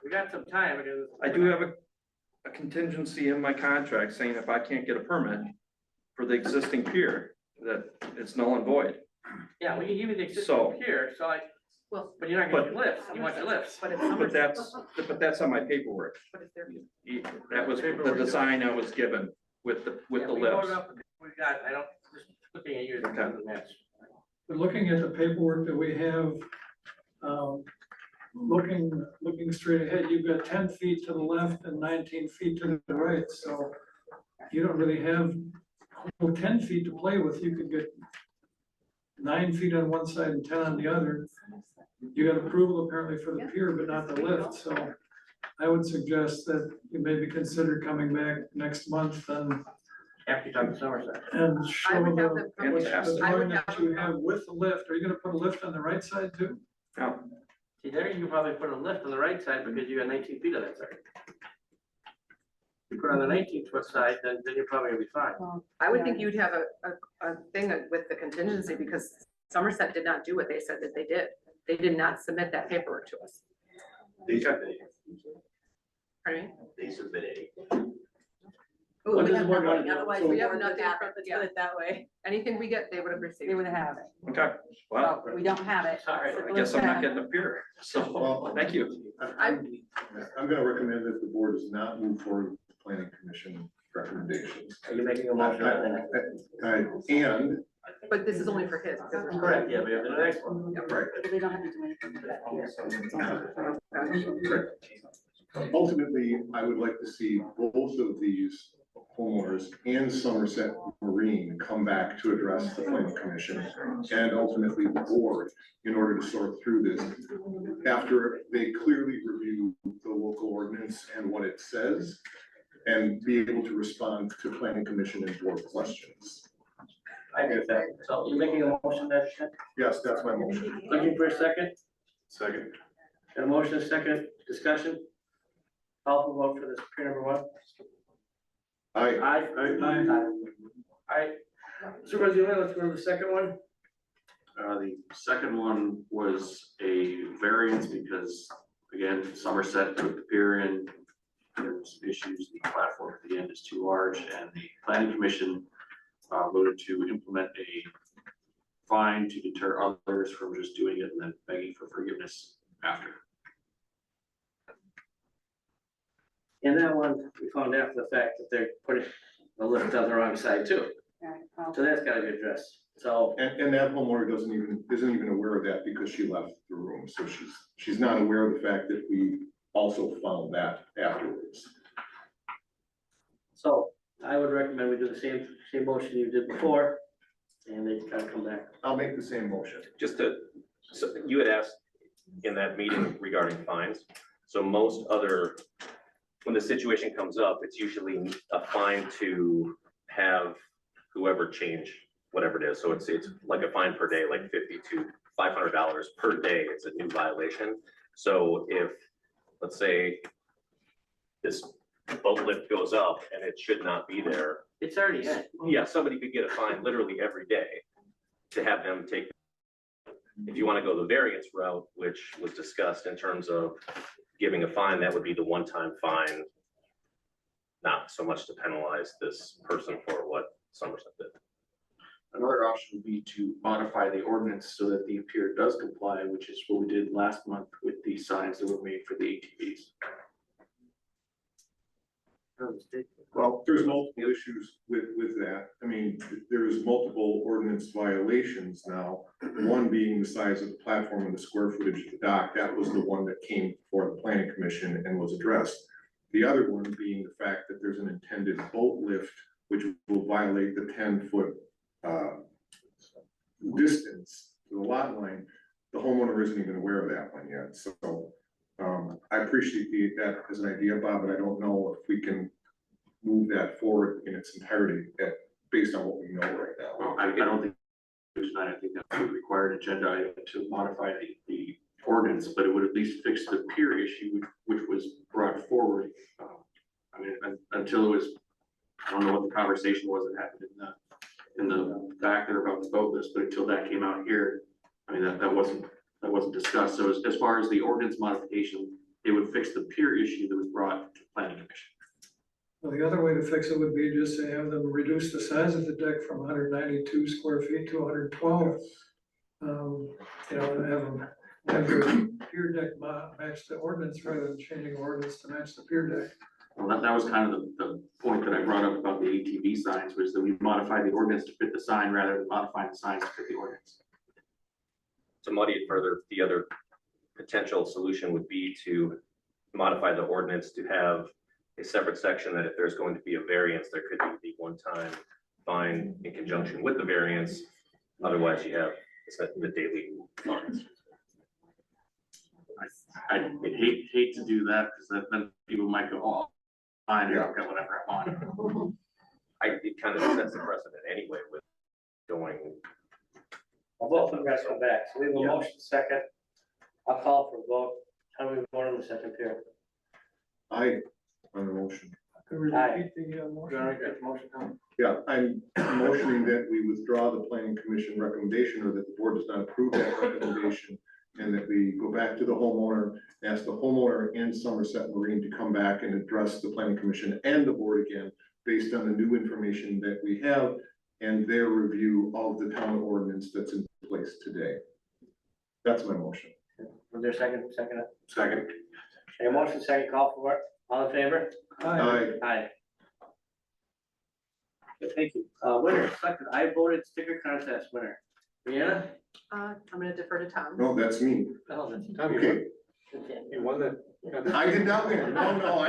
We got some time because. I do have a contingency in my contract saying if I can't get a permit for the existing pier, that it's null and void. Yeah, we can give you the So- existing pier, so I, Well, but you're not gonna get lifts, you want your lifts. but if But Somerset, that's on my paperwork. but if they're, That was the design I was given with the Yeah, we lifts. voted up, we got, I don't, just looking at you, it doesn't match. But looking at the paperwork that we have, looking straight ahead, you've got 10 feet to the left and 19 feet to the right, so you don't really have 10 feet to play with. You could get 9 feet on one side and 10 on the other. You got approval apparently for the pier, but not the lift, so I would suggest that you maybe consider coming back next month and After you talk to Somerset. show I them would have the them. what's Fantastic. the I would drawing that have you them have with the lift. Are you gonna put a lift on the right side too? No, See, there you probably put a lift on the right side because you got 19 feet of that side. You put on the 19-foot side, then you're probably gonna be fine. I would think you'd have a thing with the contingency because Somerset did not do what they said that they did. They did not submit that paperwork to us. They submitted, Pardon me? they submitted. Ooh, What we does have the board nothing, want? otherwise We the have board would nothing have from it, the- let's put it that way. Anything we get, they would have They received. would have it. okay, well, So we don't have it. Sorry. I guess I'm not getting a pier, so, Well, thank you. I'm gonna recommend that the board does not move forward with the planning commission recommendations. Are you making a motion on that? And, But this is only for his. Correct, yeah, we have the next one. right, They don't have to do anything with that here. ultimately, I would like to see both of these homeowners and Somerset Marine come back to address the planning commission and ultimately the board in order to sort through this. After they clearly review the local ordinance and what it says, and be able to respond to planning commission and board questions. I agree with that. So you're making a motion there, Ken? Yes, that's my motion. Looking for a second? Second. Got a motion, a second, discussion? Call for vote for this, pier number one? Aye. Aye. Aye. Supervisor Young, let's go to the second one. The second one was a variance because, again, Somerset put the pier in. There's issues, the platform at the end is too large, and the planning commission voted to implement a fine to deter others from just doing it and then begging for forgiveness after. And that one, we found after the fact that they're putting the lift on the wrong side too. So that's gotta be addressed. So, And that homeowner isn't even aware of that because she left the room, so she's not aware of the fact that we also found that afterwards. so I would recommend we do the same motion you did before, and they gotta come back. I'll make the same motion. Just to, so you had asked in that meeting regarding fines. So most other, when the situation comes up, it's usually a fine to have whoever change whatever it is. So it's like a fine per day, like $50 to $500 per day. It's a new violation. So if, let's say, this boat lift goes up and it should not be there, It's already in. yeah, somebody could get a fine literally every day to have them take. If you want to go the variance route, which was discussed in terms of giving a fine, that would be the one-time fine. Not so much to penalize this person for what Somerset did. Another option would be to modify the ordinance so that the pier does comply, which is what we did last month with the signs that were made for the ATVs. Well, there's multiple issues with that. I mean, there's multiple ordinance violations now. One being the size of the platform and the square footage of the dock. That was the one that came before the planning commission and was addressed. The other one being the fact that there's an intended boat lift, which will violate the 10-foot distance to the lot line. The homeowner isn't even aware of that one yet, so I appreciate that as an idea, Bob, but I don't know if we can move that forward in its entirety based on what we know right now. Well, I don't think tonight, I think that would require an agenda item to modify the ordinance, but it would at least fix the pier issue, which was brought forward. I mean, until it was, I don't know what the conversation was that happened in the back there about the boat list, but until that came out here, I mean, that wasn't discussed. So as far as the ordinance modification, it would fix the pier issue that was brought to planning commission. Well, the other way to fix it would be just to have them reduce the size of the deck from 192 square feet to 112. You know, and have the pier deck match the ordinance rather than changing ordinance to match the pier deck. Well, that was kind of the point that I brought up about the ATV signs, was that we modified the ordinance to fit the sign rather than modifying the signs to fit the ordinance. To muddy it further, the other potential solution would be to modify the ordinance to have a separate section that if there's going to be a variance, there could be the one-time fine in conjunction with the variance. Otherwise, you have the daily fines. I hate to do that because then people might go, oh, fine, I've got whatever I want. It kind of sets the precedent anyway with going. Well, both of them guys come back, so we have a motion second. I'll call for a vote. How do we vote on the second pier? Aye on the motion. Aye. Yeah, I'm motioning that we withdraw the planning commission recommendation, or that the board does not approve that recommendation, and that we go back to the homeowner, ask the homeowner and Somerset Marine to come back and address the planning commission and the board again, based on the new information that we have and their review of the town ordinance that's in place today. That's my motion. Was there a second? Second. Okay, motion second, call for it. All in favor? Aye. Aye. Thank you. Winner, second, I voted sticker contest winner. Brianna? I'm gonna defer to Tom. No, that's me. Oh, that's- Okay, You won that. I did not win. No,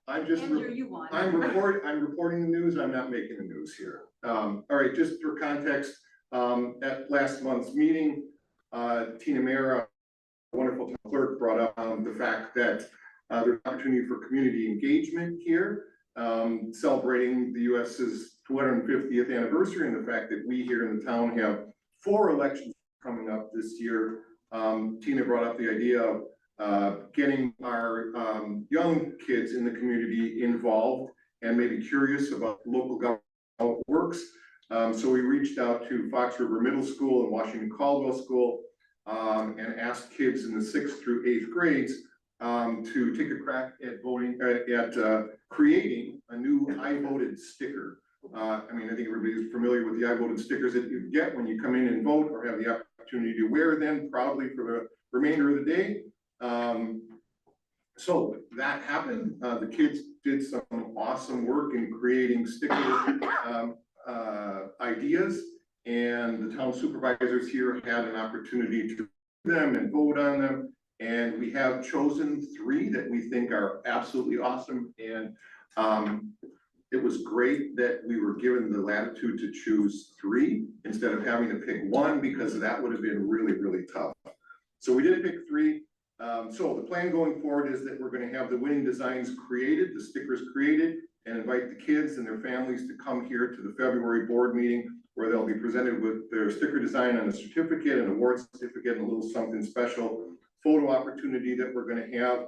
I'm just, Andrew, you won. I'm reporting the news. I'm not making the news here. All right, just for context, at last month's meeting, Tina Mera, wonderful town clerk, brought up the fact that there's opportunity for community engagement here, celebrating the US's 250th anniversary and the fact that we here in the town have 4 elections coming up this year. Tina brought up the idea of getting our young kids in the community involved and maybe curious about local government, how it works. So we reached out to Fox River Middle School and Washington Caldwell School and asked kids in the 6th through 8th grades to take a crack at voting, at creating a new I voted sticker. I mean, I think everybody's familiar with the I voted stickers that you get when you come in and vote or have the opportunity to wear them proudly for the remainder of the day. So that happened. The kids did some awesome work in creating sticker ideas, and the town supervisors here had an opportunity to them and vote on them. And we have chosen 3 that we think are absolutely awesome. And it was great that we were given the latitude to choose 3 instead of having to pick 1, because that would have been really, really tough. So we did pick 3. So the plan going forward is that we're going to have the winning designs created, the stickers created, and invite the kids and their families to come here to the February board meeting, where they'll be presented with their sticker design and a certificate, an award certificate, and a little something special photo opportunity that we're going to have.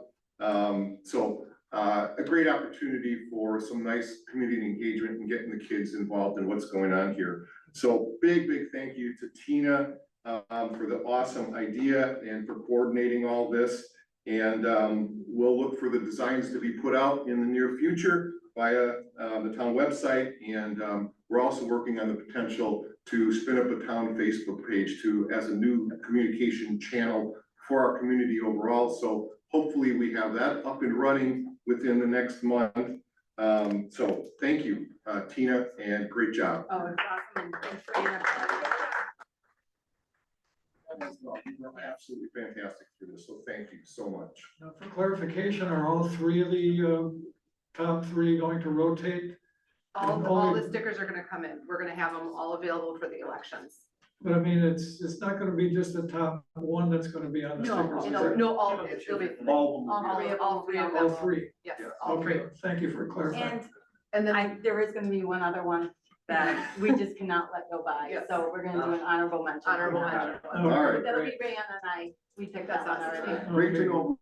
A great opportunity for some nice community engagement and getting the kids involved in what's going on here. So big thank you to Tina for the awesome idea and for coordinating all this. And we'll look for the designs to be put out in the near future via the town website. And we're also working on the potential to spin up a town Facebook page as a new communication channel for our community overall. So hopefully we have that up and running within the next month. So thank you, Tina, and great job. Oh, it's awesome, and thanks for being Absolutely fantastic for this, so thank you so much. Now, for clarification, are all 3 of the top 3 going to rotate? all the stickers are gonna come in. We're gonna have them all available for the elections. But I mean, it's not gonna be just the top 1 that's gonna be on the stickers. is it? No, all, it'll be all 3 of them. All 3. Yes, all 3. Okay, thank you for clarifying. And then There is gonna be one other one that we just cannot let go by, Yes. so we're gonna do an honorable mention. honorable mention. All right, That'll be Brianna and I, we took that one already. great to know.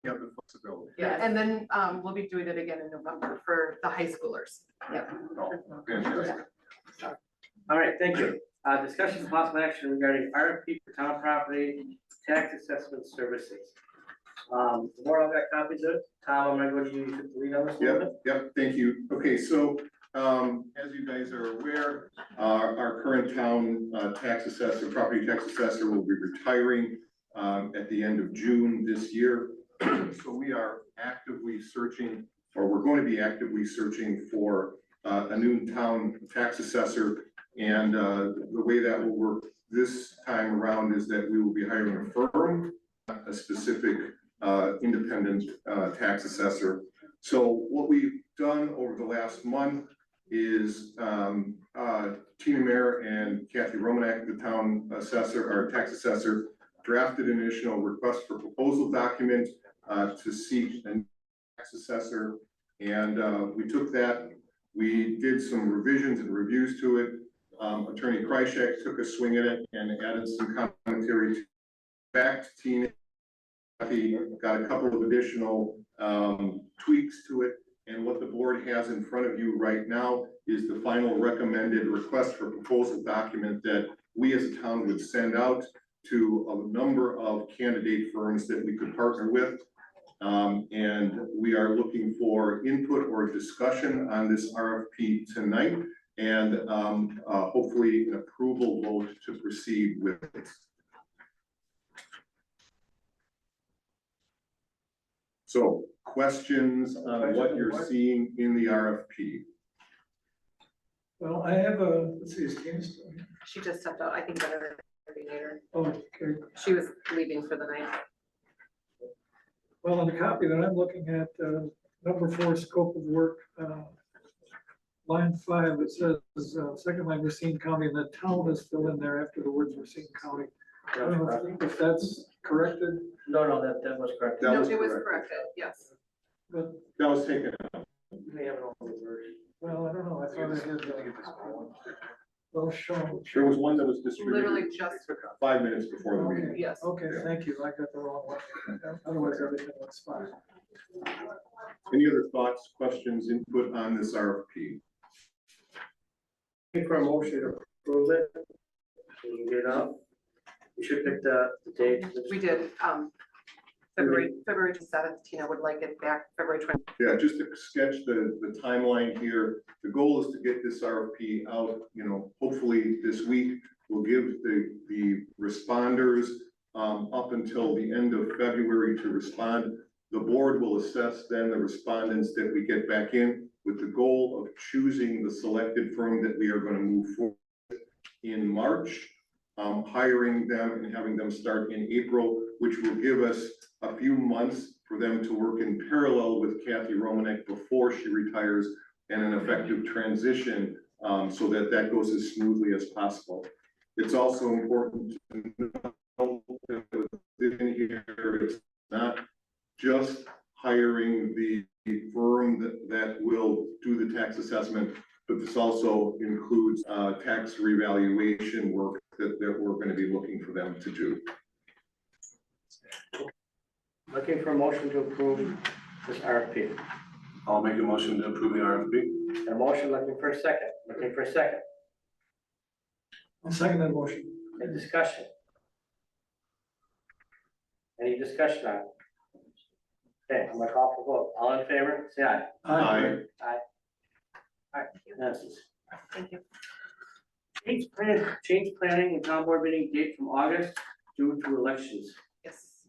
You have the flexibility. Yeah, and then we'll be doing it again in November for the high schoolers. Yep. Fantastic. All right, thank you. Discussion of possible action regarding RFP for town property tax assessment services. The board all got copies of it. Tom, I'm gonna go to you. You took the lead on this a little bit. Yep, thank you. Okay, so as you guys are aware, our current town tax assessor, property tax assessor will be retiring at the end of June this year. So we are actively searching, or we're going to be actively searching for a new town tax assessor. And the way that will work this time around is that we will be hiring a firm, a specific independent tax assessor. So what we've done over the last month is Tina Mayer and Kathy Romanek, the town assessor, our tax assessor, drafted an additional request for proposal document to seek a tax assessor. And we took that, we did some revisions and reviews to it. Attorney Kryshak took a swing at it and added some commentary back to Tina. Kathy got a couple of additional tweaks to it. And what the board has in front of you right now is the final recommended request for proposal document that we as a town would send out to a number of candidate firms that we could partner with. And we are looking for input or discussion on this RFP tonight, and hopefully an approval vote to proceed with it. So questions on what you're seeing in the RFP? Well, I have a, let's see, is Tina still here? She just stepped out, I think better later. Oh, okay. She was leaving for the night. Well, on the copy that I'm looking at, number 4, scope of work, line 5, it says, second line, Racine County, and the town is still in there after the words Racine County. I don't know if that's corrected, No, that was correct. That No, was it was correct. corrected, yes. but, That was taken out. You may have it on the version. well, I don't know, I thought I had, well, shown. There was one that was distributed Literally just, 5 minutes before the meeting. yes. Okay, thank you, I got the wrong one, otherwise everything looks fine. Any other thoughts, questions, input on this RFP? Looking for a motion to approve it. Can you get it up? We should pick the date. We did, February 7th, Tina would like it back, February 20th. Yeah, just to sketch the timeline here, the goal is to get this RFP out, hopefully this week. We'll give the responders up until the end of February to respond. The board will assess then the respondents that we get back in with the goal of choosing the selected firm that we are going to move forward in March, hiring them and having them start in April, which will give us a few months for them to work in parallel with Kathy Romanek before she retires and an effective transition so that goes as smoothly as possible. It's also important to know that within here, it's not just hiring the firm that will do the tax assessment, but this also includes tax revaluation work that we're going to be looking for them to do. Looking for a motion to approve this RFP. I'll make a motion to approve the RFP. A motion, looking for a second. I'll second that motion. Any discussion? Any discussion on it? Okay, I'm gonna call for vote. All in favor, say aye. Aye. Aye. All right, unanimous. Thank you. Change planning and town board meeting date from August due to elections. Yes,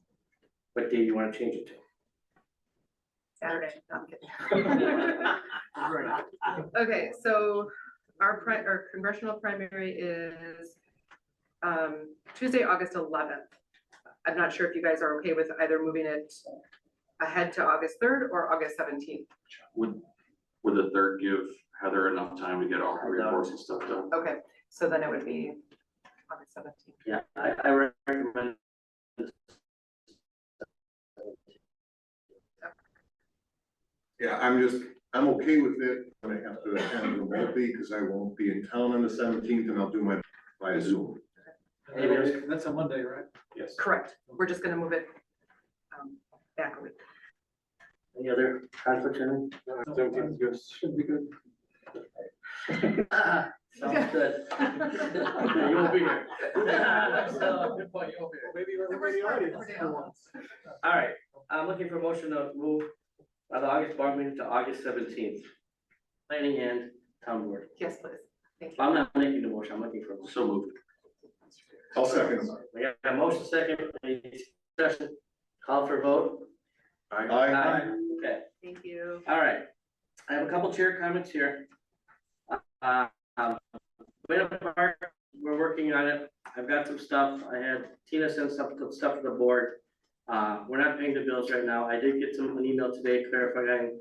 What day do you want to change it to? Saturday, no, I'm kidding. Okay, so our congressional primary is Tuesday, August 11th. I'm not sure if you guys are okay with either moving it ahead to August 3rd or August 17th. Would the third give Heather enough time to get all her reports and stuff done? Okay, so then it would be August 17th. Yeah, I recommend. Yeah, I'm okay with it, but I have to attend remotely because I won't be in town on the 17th and I'll do my via Zoom. That's a Monday, right? Yes. Correct. We're just gonna move it back a week. Any other conflicts in Should be good. it? Sounds good. You won't be here. Good point, you'll be here. Maybe everybody already. All right, I'm looking for a motion to move the August board meeting to August 17th. Planning and town board. Yes, please. Thank you. I'm not making the motion, I'm looking for a motion. So moved. I'll second. We got a motion second, any discussion, call for a vote? Aye. Okay, Thank you. all right. I have a couple chair comments here. Winter Park, we're working on it. I've got some stuff. I had Tina send some stuff to the board. We're not paying the bills right now. I did get an email today clarifying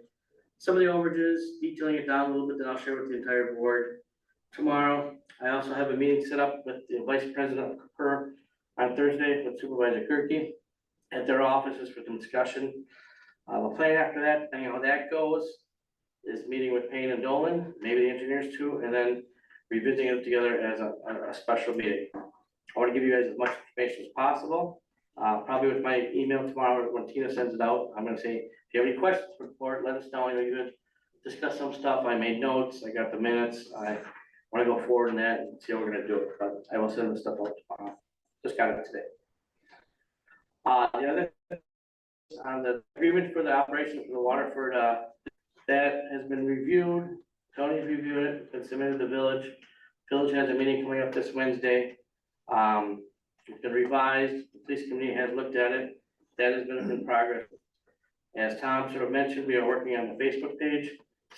some of the overages, detailing it down a little bit, that I'll share with the entire board tomorrow. I also have a meeting set up with the vice president of COPER on Thursday with Supervisor Kirky at their offices for some discussion. The plan after that, depending on how that goes, is meeting with Payne and Dolan, maybe the engineers too, and then revisiting it together as a special meeting. I want to give you guys as much information as possible. Probably with my email tomorrow, when Tina sends it out, I'm gonna say, if you have any questions for the board, let us know. You can discuss some stuff. I made notes, I got the minutes. I want to go forward in that and see how we're gonna do it, but I will send this stuff out tomorrow. Just got it today. The other, on the agreement for the operation for the Waterford, that has been reviewed. Tony's reviewed it, been submitted to the village. Village has a meeting coming up this Wednesday. It's been revised, the police committee has looked at it, that has been in progress. As Tom sort of mentioned, we are working on the Facebook page,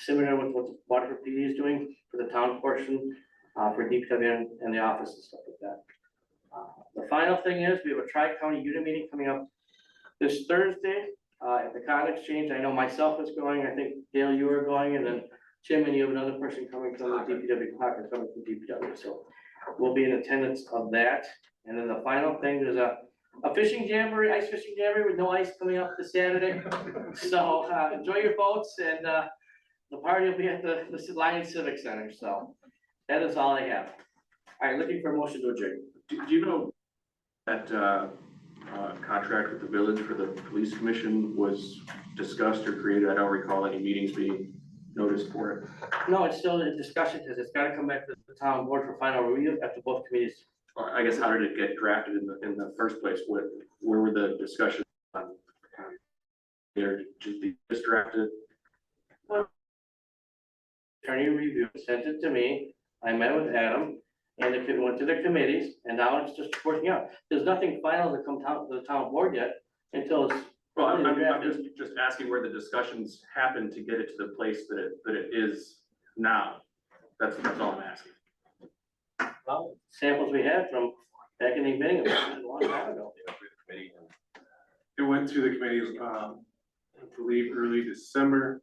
similar with what the Waterford PD is doing for the town portion, for DPW and the office and stuff like that. The final thing is, we have a tri-county unit meeting coming up this Thursday, at the Cotton Exchange. I know myself is going, I think Dale, you are going, and then Tim, and you have another person coming from the DPW, Hocker coming from DPW, so we'll be in attendance of that. And then the final thing, there's a fishing jamboree, ice fishing jamboree with no ice coming up this Saturday. So, enjoy your boats, and, the party will be at the Lion Civic Center, so that is all I have. All right, looking for a motion to adjourn. Do you know that, contract with the village for the police commission was discussed or created? I don't recall any meetings being noticed for it. No, it's still in discussion, because it's gotta come back to the town board for final review after both committees. I guess, how did it get drafted in the first place? Where were the discussions on? They're just drafted? Attorney review, sent it to me, I met with Adam, and it went to the committees, and now it's just working out. There's nothing final to come to the town board yet, until it's. Well, I'm just asking where the discussions happened to get it to the place that it is now. That's all I'm asking. Well, samples we had from back in the beginning, a long time ago. It went through the committees, I believe early December.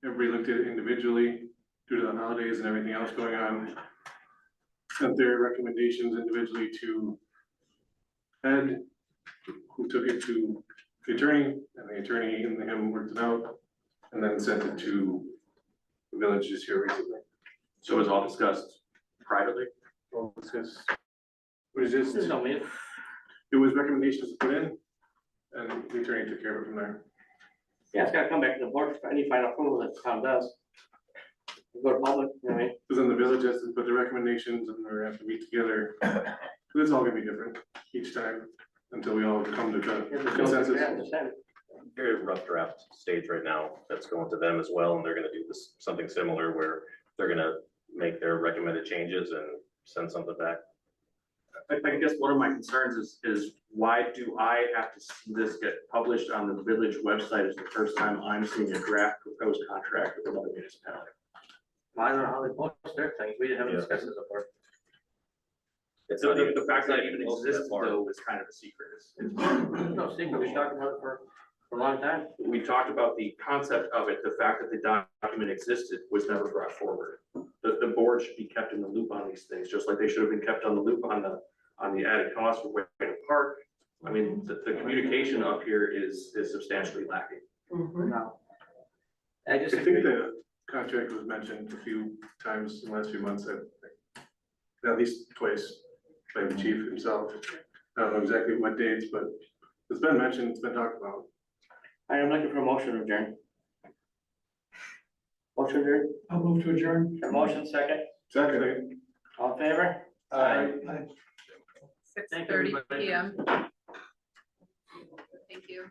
Everybody looked at it individually due to the holidays and everything else going on. Sent their recommendations individually to Ed, who took it to the attorney, and the attorney and him worked it out, and then sent it to the village just here recently. So it was all discussed privately? Well, discuss. It was just, There's no meeting. it was recommendations to put in, and the attorney took care of it from there. Yeah, it's gotta come back to the board for any final approval that the town does. Go to public, you know what I mean? Because then the village has to put the recommendations and we have to meet together. It's all gonna be different each time until we all come to consensus. Very rough draft stage right now that's going to them as well, and they're gonna do this, something similar where they're gonna make their recommended changes and send something back. I guess one of my concerns is why do I have to see this get published on the village website? It's the first time I'm seeing a draft proposed contract with another municipality. I don't know how they post their things, we haven't discussed it before. It's So not even- the fact that it it's even not exists that far. though is kind of a secret. There's no secret, we talked about it for a long time. We talked about the concept of it, the fact that the document existed was never brought forward. The board should be kept in the loop on these things, just like they should have been kept on the loop on the added cost for Wayne Park. I mean, the communication up here is substantially lacking. No. I think the contract was mentioned a few times in the last few months, at least twice by the chief himself. I don't know exactly what dates, but it's been mentioned, it's been talked about. I am looking for a motion to adjourn. Motion adjourn, I'll move to adjourn. a motion second, Second. all in favor? Aye. 6:30 PM. Thank you.